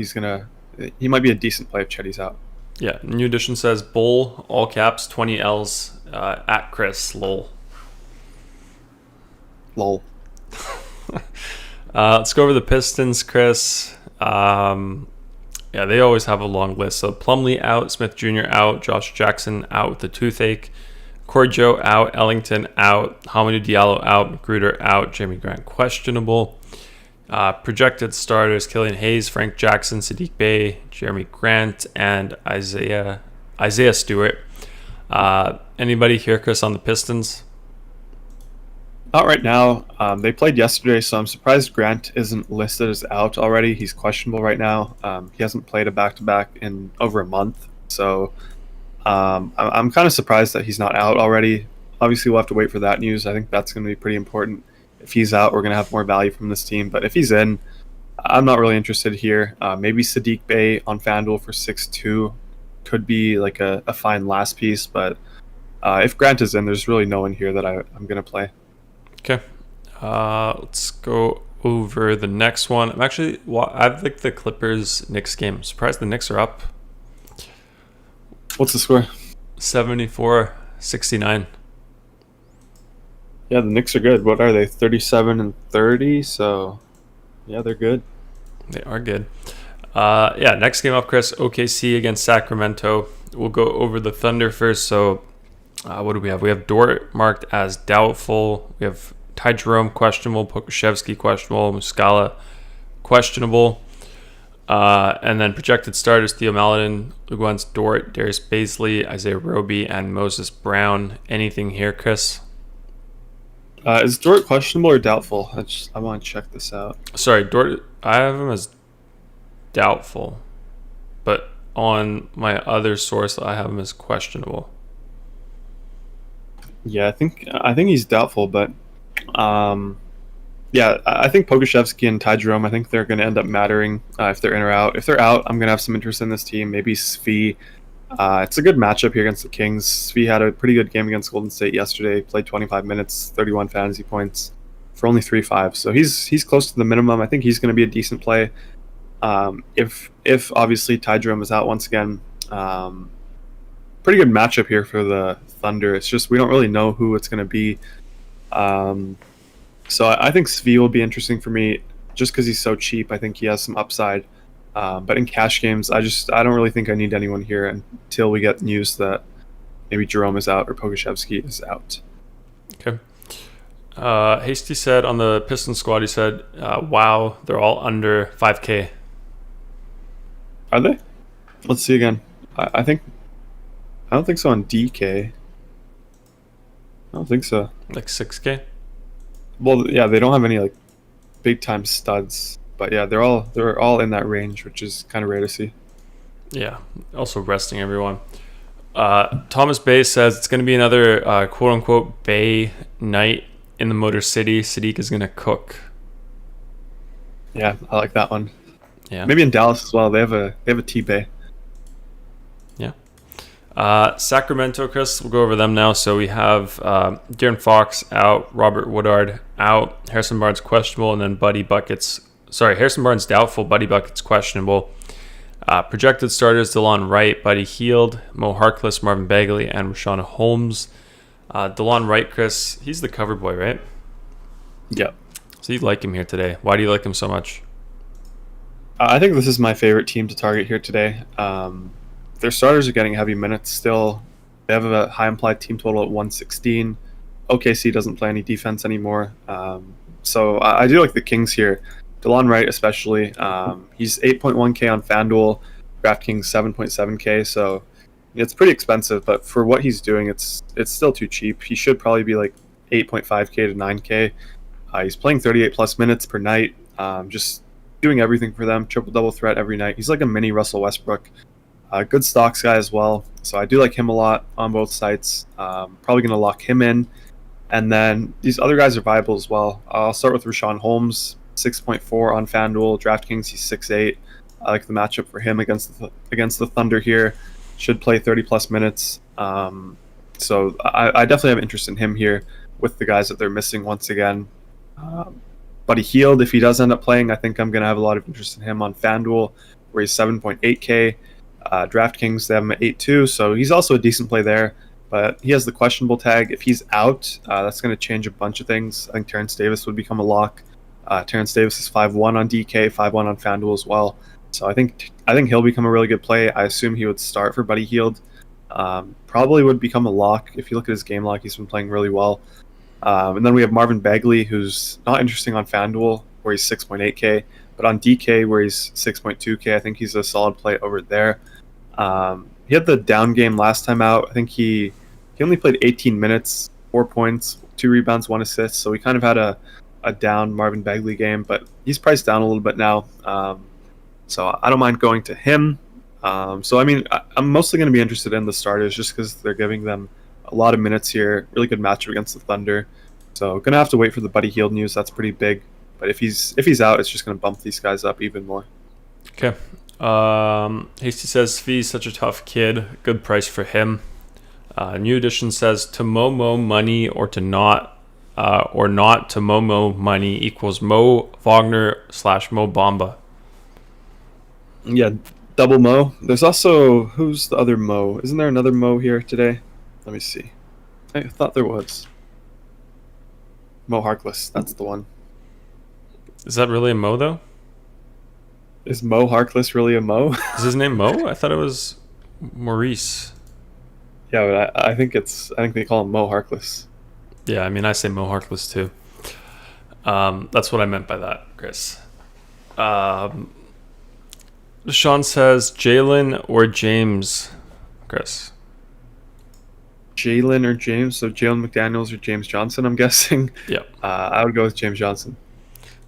he might be a decent play if Chetty's out. Yeah, New Edition says Bull, all caps, 20 L's, at Chris, lol. Lol. Let's go over the Pistons, Chris. Yeah, they always have a long list. So Plumlee out, Smith Jr. out, Josh Jackson out with the toothache, Corey Joe out, Ellington out, Hamidou Diallo out, Magruder out, Jamie Grant questionable. Projected starters: Killian Hayes, Frank Jackson, Sadiq Bey, Jeremy Grant, and Isaiah Stewart. Anybody here, Chris, on the Pistons? Not right now. They played yesterday, so I'm surprised Grant isn't listed as out already. He's questionable right now. He hasn't played a back-to-back in over a month, so I'm kind of surprised that he's not out already. Obviously, we'll have to wait for that news. I think that's going to be pretty important. If he's out, we're going to have more value from this team. But if he's in, I'm not really interested here. Maybe Sadiq Bey on FanDuel for 6.2 could be like a fine last piece. But if Grant is in, there's really no one here that I'm going to play. Okay. Let's go over the next one. I've like the Clippers-Knicks game. I'm surprised the Knicks are up. What's the score? 74-69. Yeah, the Knicks are good. What are they? 37-30. So, yeah, they're good. They are good. Yeah, next game up, Chris. OKC against Sacramento. We'll go over the Thunder first. So, what do we have? We have Dort marked as doubtful. We have Ty Jerome questionable, Pokuševski questionable, Muscala questionable. And then projected starters: Theo Maledon, Luguentz Dort, Darius Baisley, Isaiah Roby, and Moses Brown. Anything here, Chris? Is Dort questionable or doubtful? I want to check this out. Sorry, Dort. I have him as doubtful, but on my other source, I have him as questionable. Yeah, I think he's doubtful, but yeah, I think Pokuševski and Ty Jerome, I think they're going to end up mattering if they're in or out. If they're out, I'm going to have some interest in this team. Maybe Svi It's a good matchup here against the Kings. Svi had a pretty good game against Golden State yesterday. Played 25 minutes, 31 fantasy points for only 3.5. So he's close to the minimum. I think he's going to be a decent play. If obviously Ty Jerome is out once again, pretty good matchup here for the Thunder. It's just we don't really know who it's going to be. So I think Svi will be interesting for me just because he's so cheap. I think he has some upside. But in cash games, I don't really think I need anyone here until we get news that maybe Jerome is out or Pokuševski is out. Okay. Hasty said on the Pistons squad, he said, wow, they're all under 5K. Are they? Let's see again. I don't think so on DK. I don't think so. Like 6K? Well, yeah, they don't have any like big time studs. But yeah, they're all in that range, which is kind of rare to see. Yeah, also resting everyone. Thomas Bay says it's going to be another quote-unquote Bay night in the Motor City. Sadiq is going to cook. Yeah, I like that one. Yeah, maybe in Dallas as well. They have a T-Bay. Yeah. Sacramento, Chris, we'll go over them now. So we have De'Aaron Fox out, Robert Woodard out, Harrison Barnes questionable, and then Harrison Barnes doubtful, Buddy Buckets questionable. Projected starters: DeLon Wright, Buddy Hield, Mo Harkless, Marvin Bagley, and Rashaan Holmes. DeLon Wright, Chris, he's the cover boy, right? Yeah. So you like him here today. Why do you like him so much? I think this is my favorite team to target here today. Their starters are getting heavy minutes still. They have a high implied team total at 116. OKC doesn't play any defense anymore. So I do like the Kings here. DeLon Wright especially. He's 8.1K on FanDuel, DraftKings 7.7K. So it's pretty expensive, but for what he's doing, it's still too cheap. He should probably be like 8.5K to 9K. He's playing 38 plus minutes per night. Just doing everything for them. Triple-double threat every night. He's like a mini Russell Westbrook. Good stocks guy as well. So I do like him a lot on both sites. Probably going to lock him in. And then these other guys are viable as well. I'll start with Rashaan Holmes, 6.4 on FanDuel. DraftKings, he's 6'8". I like the matchup for him against the Thunder here. Should play 30-plus minutes. So I definitely have interest in him here with the guys that they're missing once again. Buddy Hield, if he does end up playing, I think I'm going to have a lot of interest in him on FanDuel, where he's 7.8K. DraftKings, they have him at 8.2, so he's also a decent play there. But he has the questionable tag. If he's out, that's going to change a bunch of things. I think Terrence Davis would become a lock. Terrence Davis is 5.1 on DK, 5.1 on FanDuel as well. So I think he'll become a really good play. I assume he would start for Buddy Hield. Probably would become a lock. If you look at his game log, he's been playing really well. And then we have Marvin Bagley, who's not interesting on FanDuel, where he's 6.8K. But on DK, where he's 6.2K, I think he's a solid play over there. He had the down game last time out. I think he only played 18 minutes, 4 points, 2 rebounds, 1 assist. So we kind of had a down Marvin Bagley game, but he's priced down a little bit now. So I don't mind going to him. So, I mean, I'm mostly going to be interested in the starters just because they're giving them a lot of minutes here. Really good matchup against the Thunder. So going to have to wait for the Buddy Hield news. That's pretty big. But if he's out, it's just going to bump these guys up even more. Okay. Hasty says Svi's such a tough kid. Good price for him. New Edition says to Momo money or to not to Momo money equals Mo Wagner / Mo Bamba. Yeah, double Mo. There's also, who's the other Mo? Isn't there another Mo here today? Let me see. I thought there was. Mo Harkless, that's the one. Is that really a Mo though? Is Mo Harkless really a Mo? Is his name Mo? I thought it was Maurice. Yeah, but I think they call him Mo Harkless. Yeah, I mean, I say Mo Harkless too. That's what I meant by that, Chris. Sean says Jalen or James, Chris. Jalen or James? So Jalen McDaniels or James Johnson, I'm guessing. Yep. I would go with James Johnson.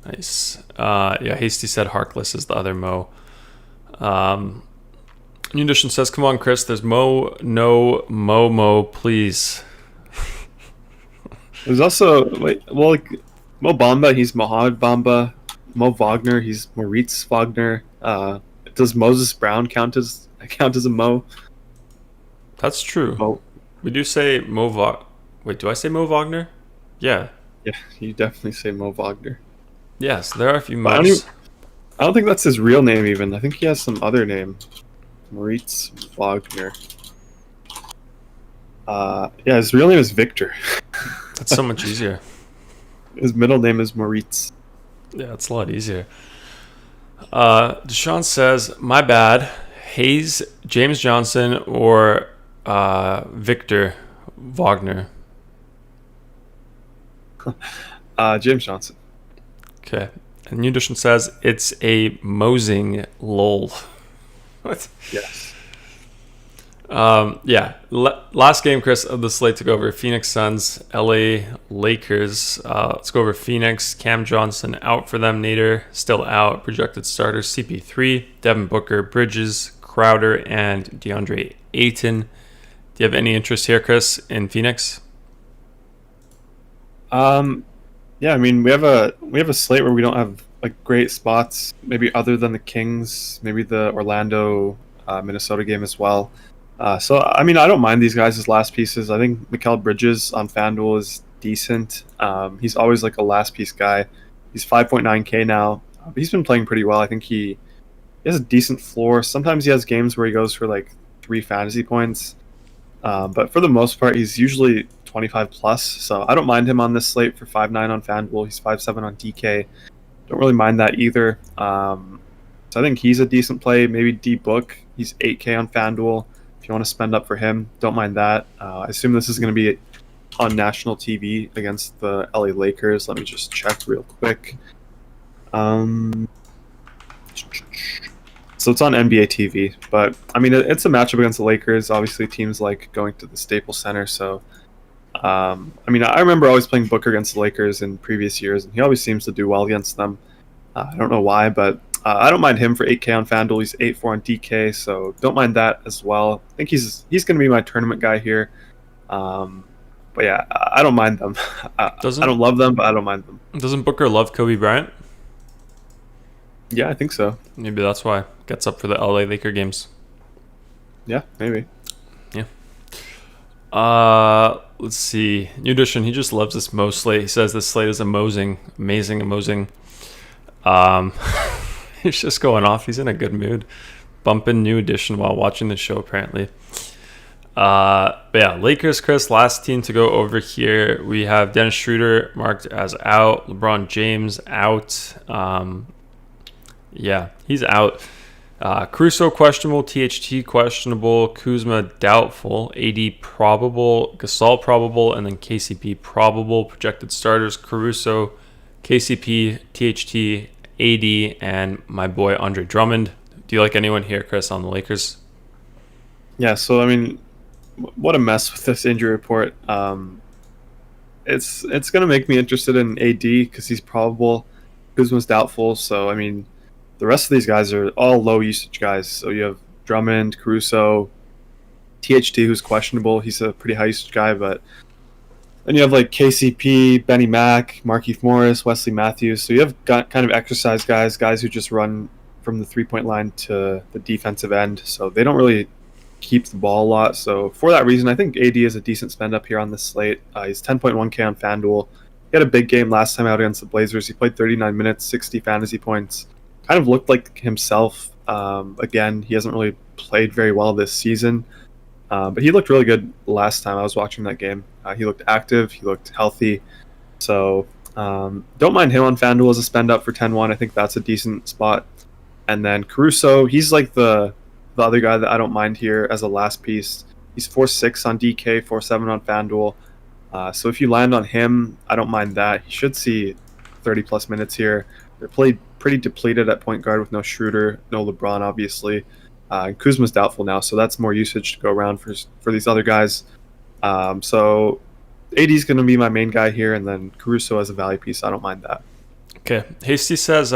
Nice. Yeah, Hasty said Harkless is the other Mo. New Edition says, come on, Chris, there's Mo, no, Mo, please. There's also, Mo Bamba, he's Mohamed Bamba. Mo Wagner, he's Moritz Wagner. Does Moses Brown count as a Mo? That's true. Oh, We do say Wait, do I say Mo Wagner? Yeah. yeah, you definitely say Mo Wagner. Yes, there are a few But Mo's. I don't think that's his real name even. I think he has some other name. Moritz Wagner. Yeah, his real name is Victor. That's so much easier. His middle name is Moritz. Yeah, it's a lot easier. Deshaun says, my bad. Hayes, James Johnson, or Victor Wagner. James Johnson. Okay. And New Edition says, it's a Mosing lol. What? Yes. Yeah. Last game, Chris, of the slate to go over Phoenix Suns, LA Lakers. Let's go over Phoenix. Cam Johnson out for them. Nader still out. Projected starters CP3, Devin Booker, Bridges, Crowder, and DeAndre Ayton. Do you have any interest here, Chris, in Phoenix? Yeah, I mean we have a slate where we don't have like great spots, maybe other than the Kings, maybe the Orlando Minnesota game as well. So I mean I don't mind these guys as last pieces. I think Mikal Bridges on FanDuel is decent. He's always like a last piece guy. He's 5.9K now. But he's been playing pretty well. I think he has a decent floor. Sometimes he has games where he goes for like 3 fantasy points. But for the most part, he's usually 25 plus. So I don't mind him on this slate for 5.9 on FanDuel. He's 5.7 on DK. Don't really mind that either. So I think he's a decent play. Maybe D-Book. He's 8K on FanDuel. If you want to spend up for him, don't mind that. I assume this is going to be on national TV against the LA Lakers. Let me just check real quick. So it's on NBA TV, but I mean it's a matchup against the Lakers. Obviously, teams like going to the Staples Center. So, I mean, I remember always playing Booker against the Lakers in previous years, and he always seems to do well against them. I don't know why, but I don't mind him for 8K on FanDuel. He's 8.4 on DK, so don't mind that as well. I think he's going to be my tournament guy here. But yeah, I don't mind them. I don't love them, but I don't mind them. Doesn't Booker love Kobe Bryant? Yeah, I think so. Maybe that's why. Gets up for the LA Laker games. Yeah, maybe. Yeah. Let's see. New Edition, he just loves this Mo slate. He says this slate is amazing. He's just going off. He's in a good mood. Bumping New Edition while watching the show, apparently. But yeah, Lakers, Chris, last team to go over here. We have Dennis Schroeder marked as out. LeBron James out. Yeah, he's out. Caruso questionable, THT questionable, Kuzma doubtful, AD probable, Gasol probable, and then KCP probable. Projected starters: Caruso, KCP, THT, AD, and my boy Andre Drummond. Do you like anyone here, Chris, on the Lakers? Yeah, so I mean, what a mess with this injury report. It's going to make me interested in AD because he's probable. Kuzma's doubtful, so I mean, the rest of these guys are all low usage guys. So you have Drummond, Caruso, THT, who's questionable. He's a pretty high usage guy, but then you have like KCP, Benny Mack, Markieff Morris, Wesley Matthews. So you have got kind of exercise guys who just run from the 3-point line to the defensive end. So they don't really keep the ball a lot. So for that reason, I think AD is a decent spend up here on this slate. He's 10.1K on FanDuel. He had a big game last time out against the Blazers. He played 39 minutes, 60 fantasy points. Kind of looked like himself. Again, he hasn't really played very well this season. But he looked really good last time I was watching that game. He looked active. He looked healthy. So don't mind him on FanDuel as a spend up for 10-1. I think that's a decent spot. And then Caruso, he's like the other guy that I don't mind here as a last piece. He's 4.6 on DK, 4.7 on FanDuel. So if you land on him, I don't mind that. He should see 30-plus minutes here. They're pretty depleted at point guard with no Schroeder, no LeBron, obviously. And Kuzma's doubtful now, so that's more usage to go around for these other guys. So AD's going to be my main guy here, and then Caruso as a value piece. I don't mind that. Okay. Hasty says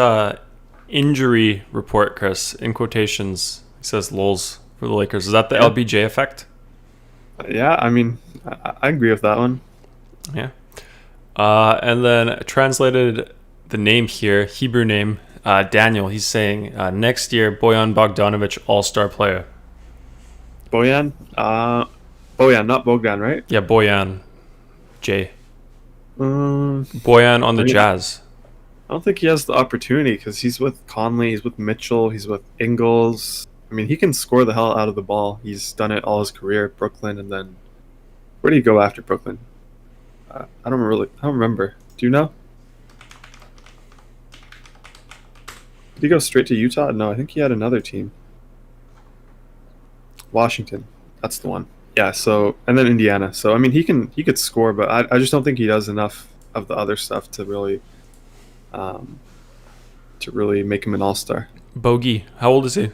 injury report, Chris, in quotations. He says lols for the Lakers. Is that the LBJ effect? Yeah, I mean, I agree with that one. Yeah. And then translated the name here, Hebrew name, Daniel. He's saying next year, Bojan Bogdanovic, all-star player. Bojan? Oh yeah, not Bogdan, right? Yeah, Bojan. Jay. Um, Bojan on the I mean, Jazz. I don't think he has the opportunity because he's with Conley, he's with Mitchell, he's with Ingles. I mean, he can score the hell out of the ball. He's done it all his career at Brooklyn, and then where do you go after Brooklyn? I don't remember. Do you know? Did he go straight to Utah? No, I think he had another team. Washington, that's the one. Yeah. So and then Indiana. So I mean, he could score, but I just don't think he does enough of the other stuff to really make him an all-star. Bogey. How old is he?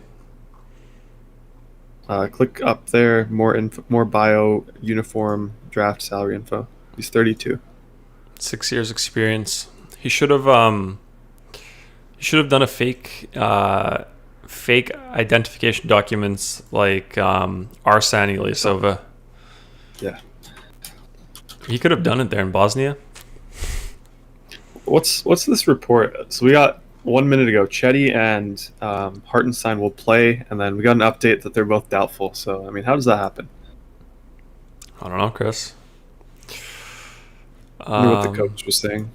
Click up there, more bio, uniform, draft, salary info. He's 32. 6 years experience. He should have done a fake identification documents like Arsene Ilyasova. Yeah. He could have done it there in Bosnia. What's this report? So we got 1 minute ago, Chetty and Hartenstein will play, and then we got an update that they're both doubtful. So I mean, how does that happen? I don't know, Chris. I wonder what the coach was saying.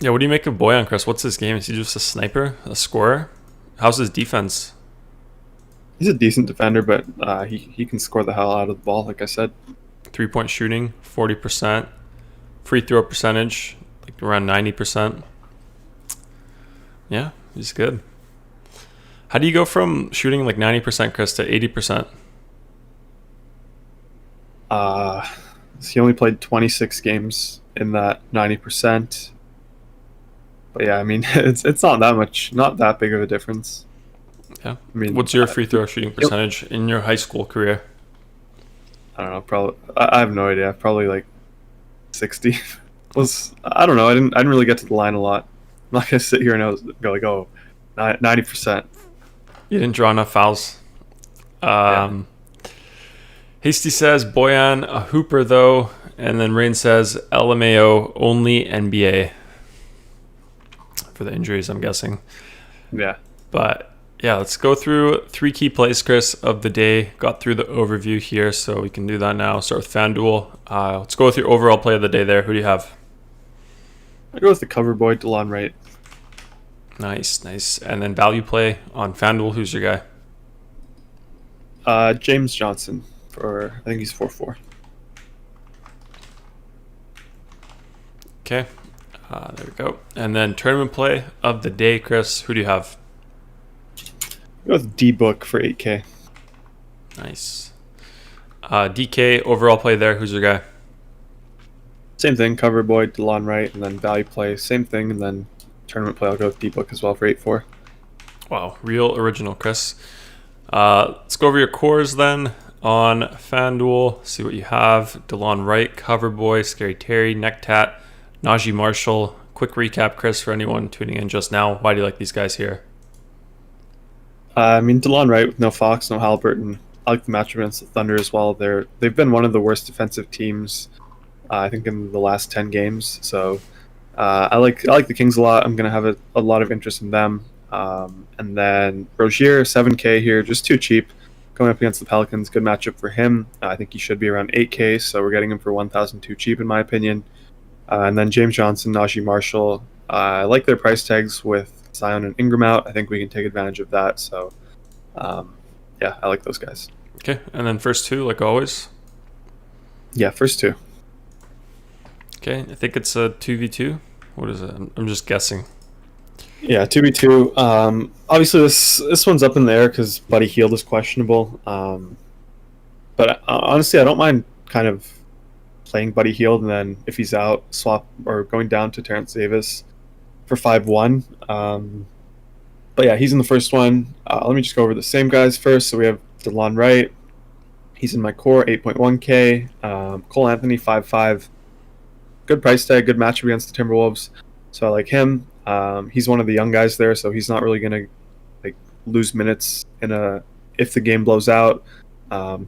Yeah, what do you make of Bojan, Chris? What's his game? Is he just a sniper, a scorer? How's his defense? He's a decent defender, but he can score the hell out of the ball, like I said. 3-point shooting, 40%. Free throw percentage, like around 90%. Yeah, he's good. How do you go from shooting like 90%, Chris, to 80%? He only played 26 games in that 90%. But yeah, I mean, it's not that much, not that big of a difference. Yeah. I mean, what's your free throw shooting percentage in your high school career? I don't know. Probably, I have no idea. Probably like 60. I don't know. I didn't really get to the line a lot. I'm not gonna sit here and go like, oh, 90%. You didn't draw enough fouls. Yeah. Hasty says Bojan a hooper though, and then Rain says LMAO only NBA for the injuries, I'm guessing. Yeah. But yeah, let's go through 3 key plays, Chris, of the day. Got through the overview here, so we can do that now. Start with FanDuel. Let's go with your overall play of the day there. Who do you have? I go with the cover boy, DeLon Wright. Nice. And then value play on FanDuel. Who's your guy? James Johnson for, I think he's 4-4. Okay. There we go. And then tournament play of the day, Chris. Who do you have? I go with D-Book for 8K. Nice. DK, overall play there. Who's your guy? Same thing, cover boy, DeLon Wright, and then value play, same thing, and then tournament play, I'll go with D-Book as well for 8-4. Wow, real original, Chris. Let's go over your cores then on FanDuel. See what you have. DeLon Wright, cover boy, Scary Terry, neck tat, Najee Marshall. Quick recap, Chris, for anyone tuning in just now. Why do you like these guys here? I mean, DeLon Wright with no Fox, no Halliburton. I like the matchup against the Thunder as well. They've been one of the worst defensive teams, I think, in the last 10 games. So I like the Kings a lot. I'm going to have a lot of interest in them. And then Rozier, 7K here, just too cheap. Going up against the Pelicans, good matchup for him. I think he should be around 8K, so we're getting him for 1,000 too cheap in my opinion. And then James Johnson, Najee Marshall. I like their price tags with Zion and Ingram out. I think we can take advantage of that. So, yeah, I like those guys. Okay, and then first 2, like always? Yeah, first 2. Okay, I think it's a 2v2. What is it? I'm just guessing. Yeah, 2v2. Obviously, this one's up in the air because Buddy Hield is questionable. But honestly, I don't mind kind of playing Buddy Hield and then if he's out, swap or going down to Terrence Davis for 5-1. But yeah, he's in the first one. Let me just go over the same guys first. So we have DeLon Wright. He's in my core, 8.1K. Cole Anthony, 5.5. Good price tag, good matchup against the Timberwolves. So I like him. He's one of the young guys there, so he's not really going to lose minutes if the game blows out.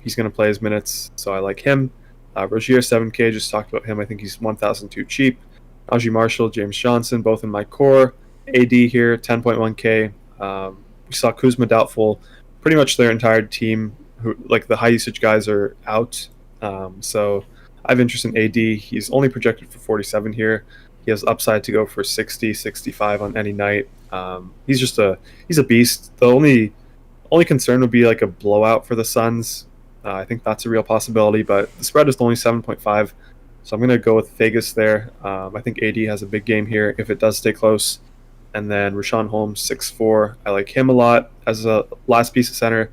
He's going to play his minutes, so I like him. Rozier, 7K, just talked about him. I think he's 1,000 too cheap. Najee Marshall, James Johnson, both in my core. AD here, 10.1K. We saw Kuzma doubtful pretty much their entire team who like the high usage guys are out. So I have interest in AD. He's only projected for 47 here. He has upside to go for 60, 65 on any night. He's a beast. The only concern would be like a blowout for the Suns. I think that's a real possibility, but the spread is only 7.5. So I'm going to go with Vegas there. I think AD has a big game here if it does stay close. And then Rashaan Holmes, 6'4". I like him a lot as a last piece of center.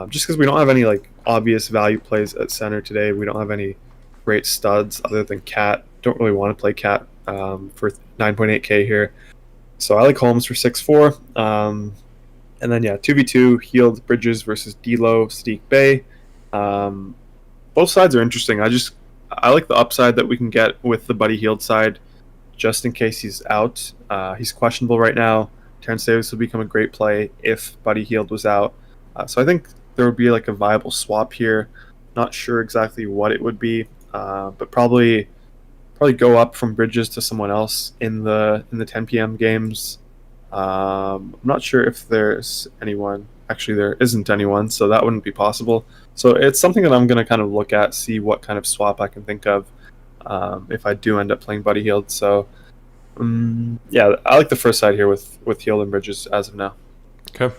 Just because we don't have any like obvious value plays at center today. We don't have any great studs other than Cat. Don't really want to play Cat for 9.8K here. So I like Holmes for 6'4". And then 2v2 Healed Bridges versus D'Lo, Sadiq Bey. Both sides are interesting. I like the upside that we can get with the Buddy Hield side, just in case he's out. He's questionable right now. Terrence Davis would become a great play if Buddy Hield was out. So I think there would be like a viable swap here. Not sure exactly what it would be, but probably go up from Bridges to someone else in the 10 p.m. games. I'm not sure if there's anyone. Actually, there isn't anyone, so that wouldn't be possible. So it's something that I'm going to kind of look at, see what kind of swap I can think of if I do end up playing Buddy Hield. So, I like the first side here with Hield and Bridges as of now. Okay.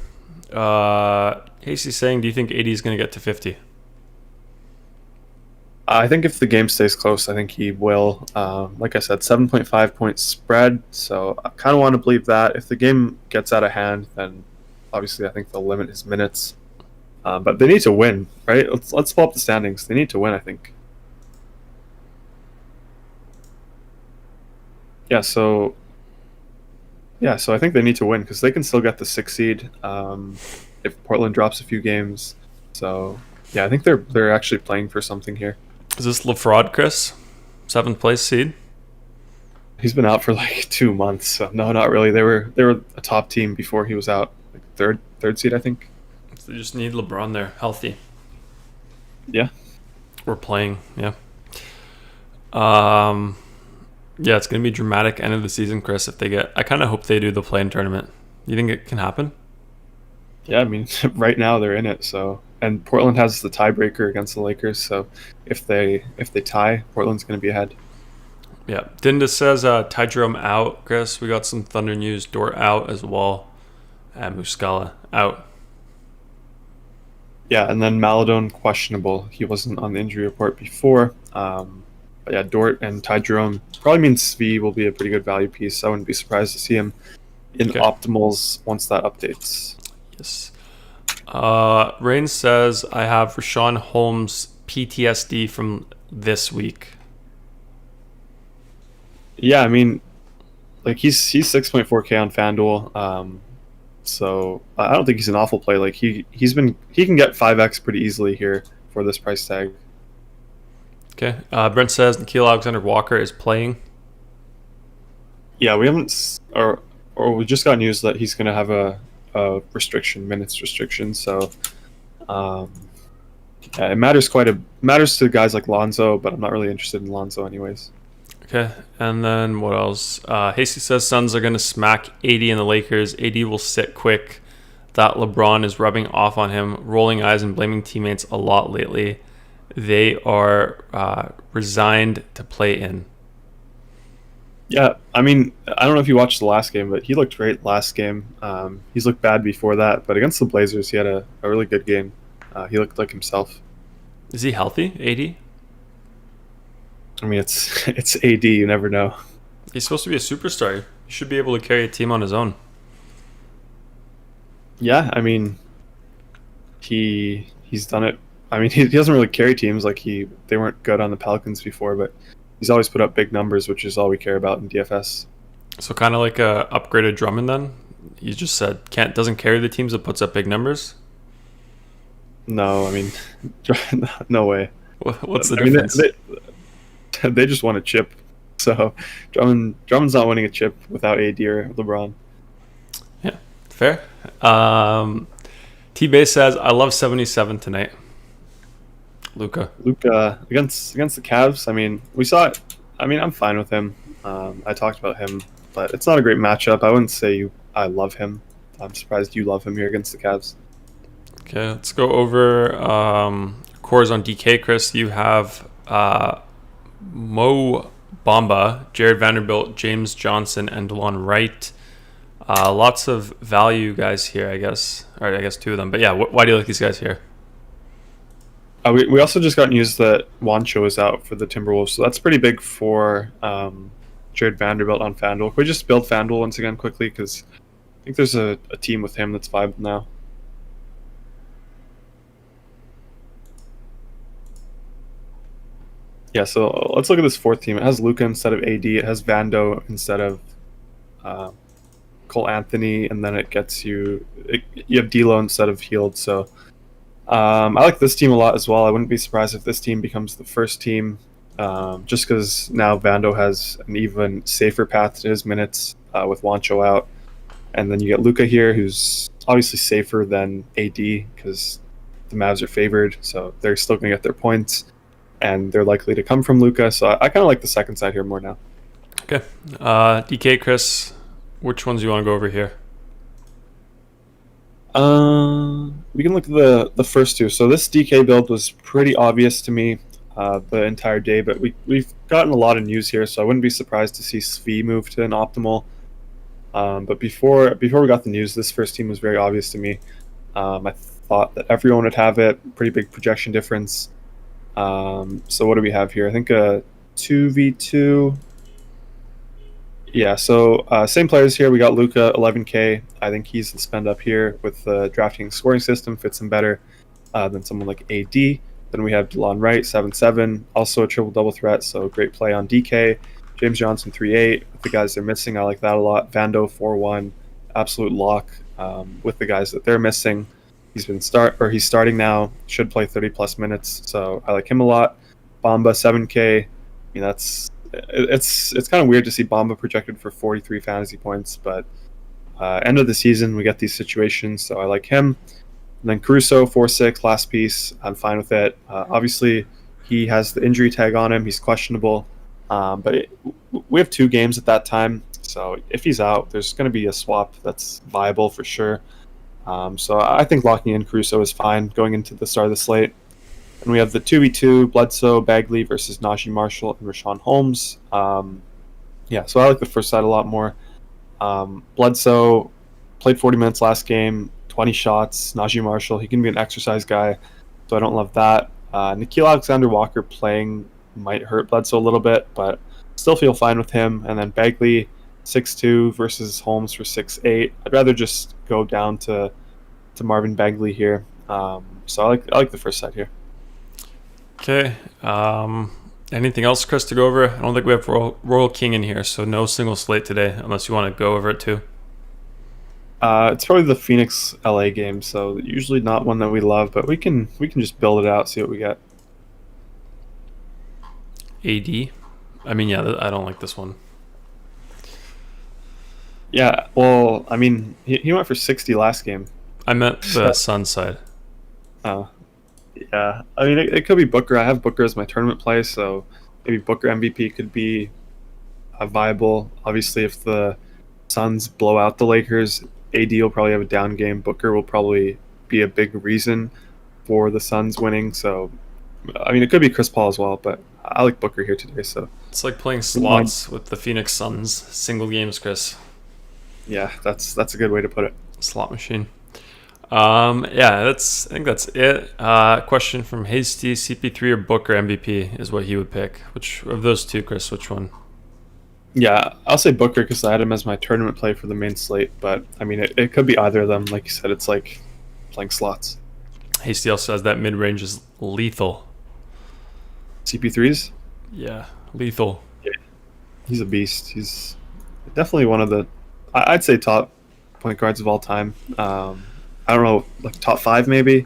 Hasey's saying, do you think AD is going to get to 50? I think if the game stays close, I think he will. Like I said, 7.5 point spread, so I kind of want to believe that. If the game gets out of hand, then obviously I think they'll limit his minutes. But they need to win, right? Let's pull up the standings. They need to win, I think. So I think they need to win because they can still get the 6th seed if Portland drops a few games. So I think they're actually playing for something here. Is this LaFraud, Chris? 7th place seed? He's been out for like 2 months, so no, not really. They were a top team before he was out. Like third seed, I think. They just need LeBron there, healthy. Yeah. We're playing, yeah. It's going to be a dramatic end of the season, Chris, if they get... I kind of hope they do the play-in tournament. You think it can happen? Yeah, I mean, right now they're in it, so... And Portland has the tiebreaker against the Lakers, so if they tie, Portland's going to be ahead. Yeah. Dinda says Ty Jerome out, Chris. We got some Thunder news. Dort out as well. And Muscala out. Yeah, and then Maladone questionable. He wasn't on the injury report before. But yeah, Dort and Ty Jerome probably means Svi will be a pretty good value piece. I wouldn't be surprised to see him in optimals once that updates. Yes. Rain says, I have Rashaan Holmes PTSD from this week. Yeah, I mean, like he's 6.4K on FanDuel. So I don't think he's an awful play. Like he can get 5x pretty easily here for this price tag. Okay. Brent says Nickeil Alexander-Walker is playing. Yeah, we haven't, or we just got news that he's going to have a minutes restriction. So, it matters to guys like Lonzo, but I'm not really interested in Lonzo anyways. Okay, and then what else? Hasty says Suns are going to smack AD in the Lakers. AD will sit quick. That LeBron is rubbing off on him, rolling eyes and blaming teammates a lot lately. They are resigned to play in. Yeah, I mean, I don't know if you watched the last game, but he looked great last game. He's looked bad before that, but against the Blazers, he had a really good game. He looked like himself. Is he healthy, AD? I mean, it's AD. You never know. He's supposed to be a superstar. He should be able to carry a team on his own. Yeah, I mean, he's done it. I mean, he doesn't really carry teams. Like they weren't good on the Pelicans before, but he's always put up big numbers, which is all we care about in DFS. So kind of like a upgraded Drummond then? You just said doesn't carry the teams that puts up big numbers? No, I mean, no way. What's the difference? They just want a chip. So Drummond's not winning a chip without AD or LeBron. Yeah, fair. T-Bay says, I love 77 tonight. Luka against the Cavs. I mean, we saw it. I mean, I'm fine with him. I talked about him, but it's not a great matchup. I wouldn't say I love him. I'm surprised you love him here against the Cavs. Okay, let's go over cores on DK, Chris. You have Mo Bamba, Jared Vanderbilt, James Johnson, and DeLon Wright. Lots of value guys here, I guess. All right, I guess 2 of them. But yeah, why do you like these guys here? We also just got news that Wancho is out for the Timberwolves, so that's pretty big for Jared Vanderbilt on FanDuel. Can we just build FanDuel once again quickly? Because I think there's a team with him that's 5 now. Yeah, so let's look at this 4th team. It has Luka instead of AD. It has Vando instead of Cole Anthony, and then it gets you have D'Lo instead of Hield. So I like this team a lot as well. I wouldn't be surprised if this team becomes the first team, just because now Vando has an even safer path to his minutes with Wancho out. And then you get Luka here, who's obviously safer than AD because the Mavs are favored, so they're still going to get their points, and they're likely to come from Luka. So I kind of like the second side here more now. Okay. DK, Chris, which ones do you want to go over here? We can look at the first 2. So this DK build was pretty obvious to me the entire day, but we've gotten a lot of news here, so I wouldn't be surprised to see Svi move to an optimal. But before we got the news, this first team was very obvious to me. I thought that everyone would have it. Pretty big projection difference. So what do we have here? I think a 2v2. Yeah, so same players here. We got Luka, 11K. I think he's the spend up here with the DraftKings scoring system. Fits him better than someone like AD. Then we have DeLon Wright, 7-7. Also a triple-double threat, so great play on DK. James Johnson, 3-8. With the guys they're missing, I like that a lot. Vando, 4-1. Absolute lock with the guys that they're missing. He's starting now. Should play 30-plus minutes, so I like him a lot. Bamba, 7K. I mean, it's kind of weird to see Bamba projected for 43 fantasy points, but end of the season we get these situations, so I like him. And then Caruso, 4-6, last piece. I'm fine with it. Obviously, he has the injury tag on him. He's questionable, but we have 2 games at that time, so if he's out, there's going to be a swap that's viable for sure. So I think locking in Caruso is fine going into the start of the slate. And we have the 2v2, Bledsoe, Bagley versus Najee Marshall and Rashaan Holmes. Yeah, so I like the first side a lot more. Bledsoe played 40 minutes last game, 20 shots. Najee Marshall, he can be an exercise guy, so I don't love that. Nickeil Alexander-Walker playing might hurt Bledsoe a little bit, but still feel fine with him. And then Bagley, 6'2", versus Holmes for 6'8". I'd rather just go down to Marvin Bagley here. So I like the first side here. Okay. Anything else, Chris, to go over? I don't think we have Royal King in here, so no single slate today, unless you want to go over it too. It's probably the Phoenix LA game, so usually not one that we love, but we can just build it out, see what we get. AD. I mean, yeah, I don't like this one. Yeah, well, I mean, he went for 60 last game. I meant the Sun side. Oh, yeah. I mean, it could be Booker. I have Booker as my tournament play, so maybe Booker MVP could be viable. Obviously, if the Suns blow out the Lakers, AD will probably have a down game. Booker will probably be a big reason for the Suns winning. So, I mean, it could be Chris Paul as well, but I like Booker here today. So it's like playing slots with the Phoenix Suns single games, Chris. Yeah, that's a good way to put it. Slot machine. Yeah, I think that's it. Question from Hasty: CP3 or Booker MVP is what he would pick. Which of those two, Chris? Which one? Yeah, I'll say Booker because I had him as my tournament play for the main slate. But I mean, it could be either of them. Like you said, it's like playing slots. Hasty also has that mid range is lethal. CP3s? Yeah, lethal. Yeah, he's a beast. He's definitely one of the, I'd say, top point guards of all time. I don't know, like top 5 maybe,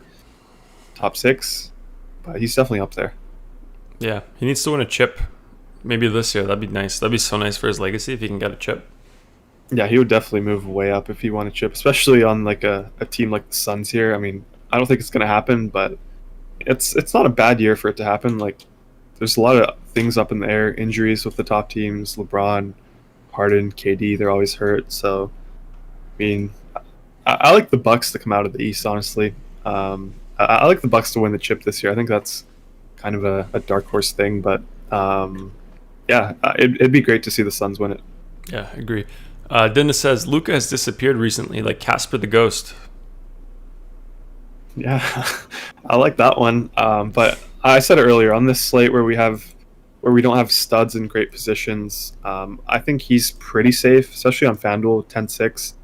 top 6, but he's definitely up there. Yeah, he needs to win a chip. Maybe this year. That'd be nice. That'd be so nice for his legacy if he can get a chip. Yeah, he would definitely move way up if he won a chip, especially on like a team like the Suns here. I mean, I don't think it's going to happen, but it's not a bad year for it to happen. Like, there's a lot of things up in the air, injuries with the top teams, LeBron, Harden, KD, they're always hurt. So, I mean, I like the Bucks to come out of the East, honestly. I like the Bucks to win the chip this year. I think that's kind of a dark horse thing, but it'd be great to see the Suns win it. Yeah, I agree. Dennis says Luka has disappeared recently, like Casper the Ghost. Yeah, I like that one. But I said it earlier on this slate where we don't have studs in great positions. I think he's pretty safe, especially on FanDuel 10-6,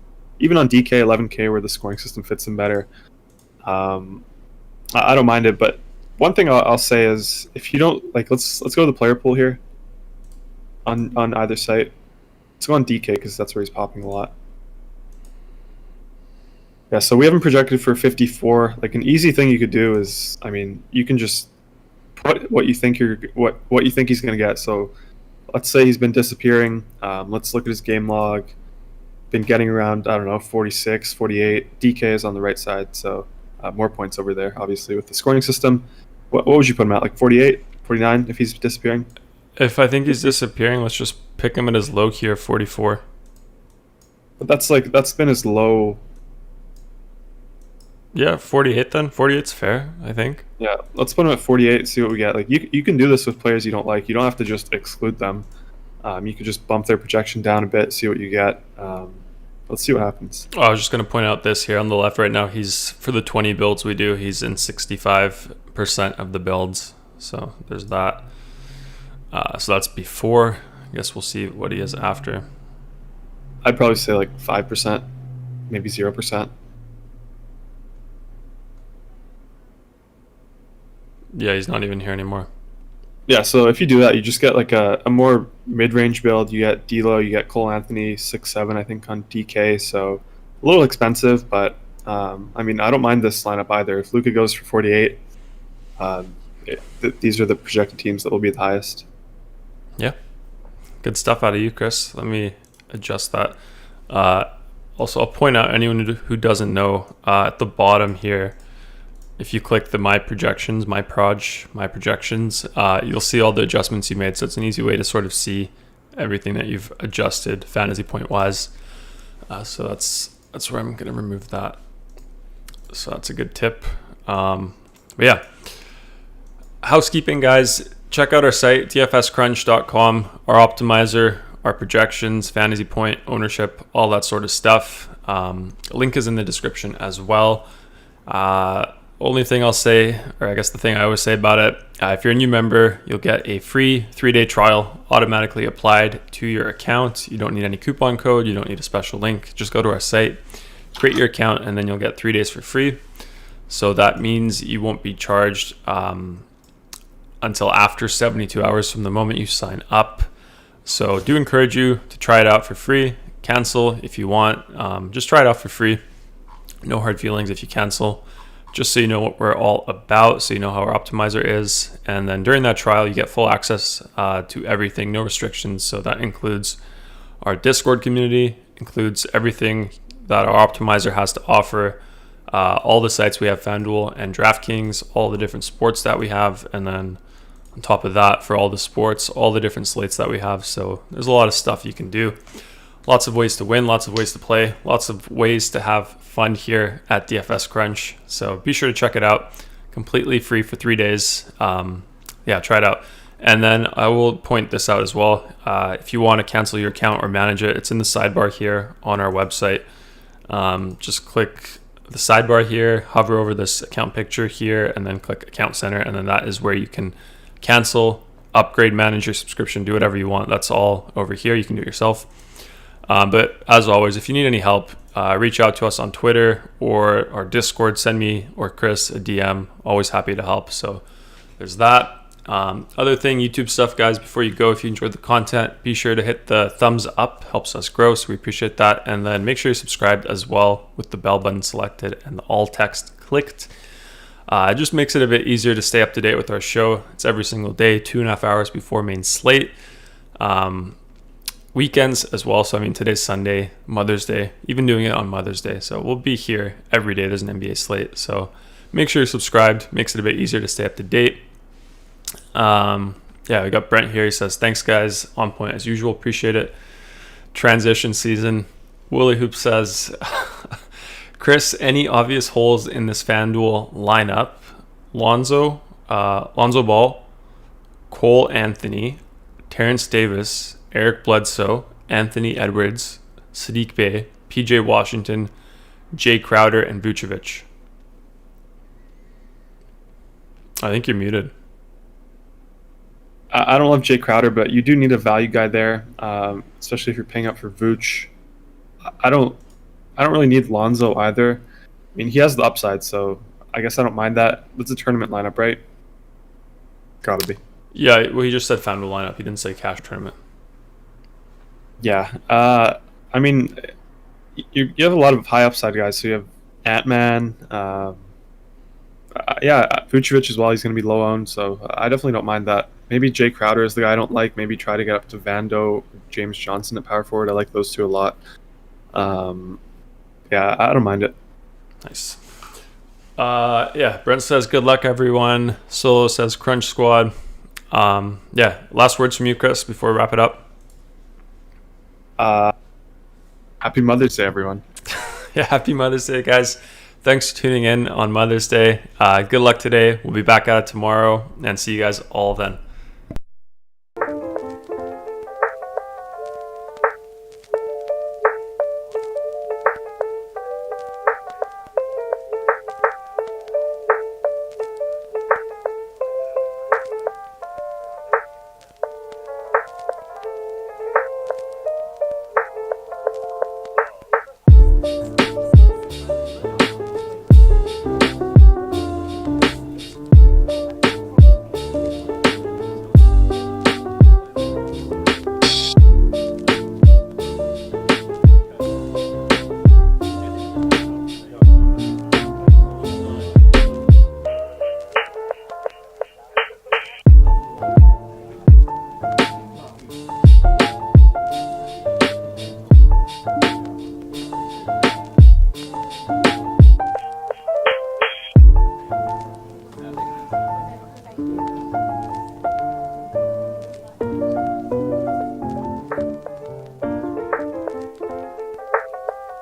even on DK 11K where the scoring system fits him better. I don't mind it, but one thing I'll say is if you don't like, let's go to the player pool here on either site. Let's go on DK because that's where he's popping a lot. Yeah, so we haven't projected for 54. Like an easy thing you could do is, I mean, you can just put what you think what you think he's going to get. So let's say he's been disappearing. Let's look at his game log. Been getting around, I don't know, 46, 48. DK is on the right side, so more points over there, obviously, with the scoring system. What would you put him at, like 48, 49 if he's disappearing? If I think he's disappearing, let's just pick him at his low here, 44. But that's been his low. Yeah, 48 then. 48's fair, I think. Yeah, let's put him at 48, see what we get. Like you can do this with players you don't like. You don't have to just exclude them. You could just bump their projection down a bit, see what you get. Let's see what happens. I was just going to point out this here on the left right now. He's, for the 20 builds we do, he's in 65% of the builds. So there's that. So that's before. I guess we'll see what he is after. I'd probably say like 5%, maybe 0%. Yeah, he's not even here anymore. Yeah, so if you do that, you just get like a more mid-range build. You get D'Lo, you get Cole Anthony, 6-7, I think, on DK. So a little expensive, but I mean, I don't mind this lineup either. If Luka goes for 48, these are the projected teams that will be the highest. Yeah, good stuff out of you, Chris. Let me adjust that. Also, I'll point out anyone who doesn't know, at the bottom here, if you click the My Projections, My Projections, you'll see all the adjustments you made. So it's an easy way to sort of see everything that you've adjusted fantasy point wise. So that's where I'm going to remove that. So that's a good tip. But yeah, housekeeping, guys. Check out our site, dfscrunch.com, our optimizer, our projections, fantasy point, ownership, all that sort of stuff. Link is in the description as well. Only thing I'll say, or I guess the thing I always say about it, if you're a new member, you'll get a free 3-day trial automatically applied to your account. You don't need any coupon code. You don't need a special link. Just go to our site, create your account, and then you'll get 3 days for free. So that means you won't be charged until after 72 hours from the moment you sign up. So do encourage you to try it out for free. Cancel if you want. Just try it out for free. No hard feelings if you cancel. Just so you know what we're all about, so you know how our optimizer is. And then during that trial, you get full access to everything, no restrictions. So that includes our Discord community, includes everything that our optimizer has to offer, all the sites we have, FanDuel and DraftKings, all the different sports that we have, and then on top of that, for all the sports, all the different slates that we have. So there's a lot of stuff you can do. Lots of ways to win, lots of ways to play, lots of ways to have fun here at DFS Crunch. So be sure to check it out. Completely free for 3 days. Yeah, try it out. And then I will point this out as well. If you want to cancel your account or manage it, it's in the sidebar here on our website. Just click the sidebar here, hover over this account picture here, and then click Account Center. And then that is where you can cancel, upgrade, manage your subscription, do whatever you want. That's all over here. You can do it yourself. But as always, if you need any help, reach out to us on Twitter or our Discord. Send me or Chris a DM. Always happy to help. So there's that. Other thing, YouTube stuff, guys, before you go, if you enjoyed the content, be sure to hit the thumbs up. Helps us grow, so we appreciate that. And then make sure you're subscribed as well with the bell button selected and the all text clicked. It just makes it a bit easier to stay up to date with our show. It's every single day, 2.5 hours before main slate. Weekends as well. So I mean, today's Sunday, Mother's Day, even doing it on Mother's Day. So we'll be here every day. There's an NBA slate. So make sure you're subscribed. Makes it a bit easier to stay up to date. Yeah, we got Brent here. He says, thanks guys. On point as usual. Appreciate it. Transition season. Willie Hoop says, Chris, any obvious holes in this FanDuel lineup? Lonzo Ball, Cole Anthony, Terrence Davis, Eric Bledsoe, Anthony Edwards, Sadiq Bey, PJ Washington, Jay Crowder, and Vucevic. I think you're muted. I don't love Jay Crowder, but you do need a value guy there, especially if you're paying up for Vooch. I don't really need Lonzo either. I mean, he has the upside, so I guess I don't mind that. It's a tournament lineup, right? Gotta be. Yeah, well, he just said FanDuel lineup. He didn't say cash tournament. Yeah. I mean, you have a lot of high upside guys. So you have Ant-Man. Vucevic as well. He's going to be low owned, so I definitely don't mind that. Maybe Jay Crowder is the guy I don't like. Maybe try to get up to Vando, James Johnson at power forward. I like those two a lot. I don't mind it. Nice. Brent says good luck, everyone. Solo says crunch squad. Last words from you, Chris, before we wrap it up. Happy Mother's Day, everyone. Happy Mother's Day, guys. Thanks for tuning in on Mother's Day. Good luck today. We'll be back at it tomorrow, and see you guys all then.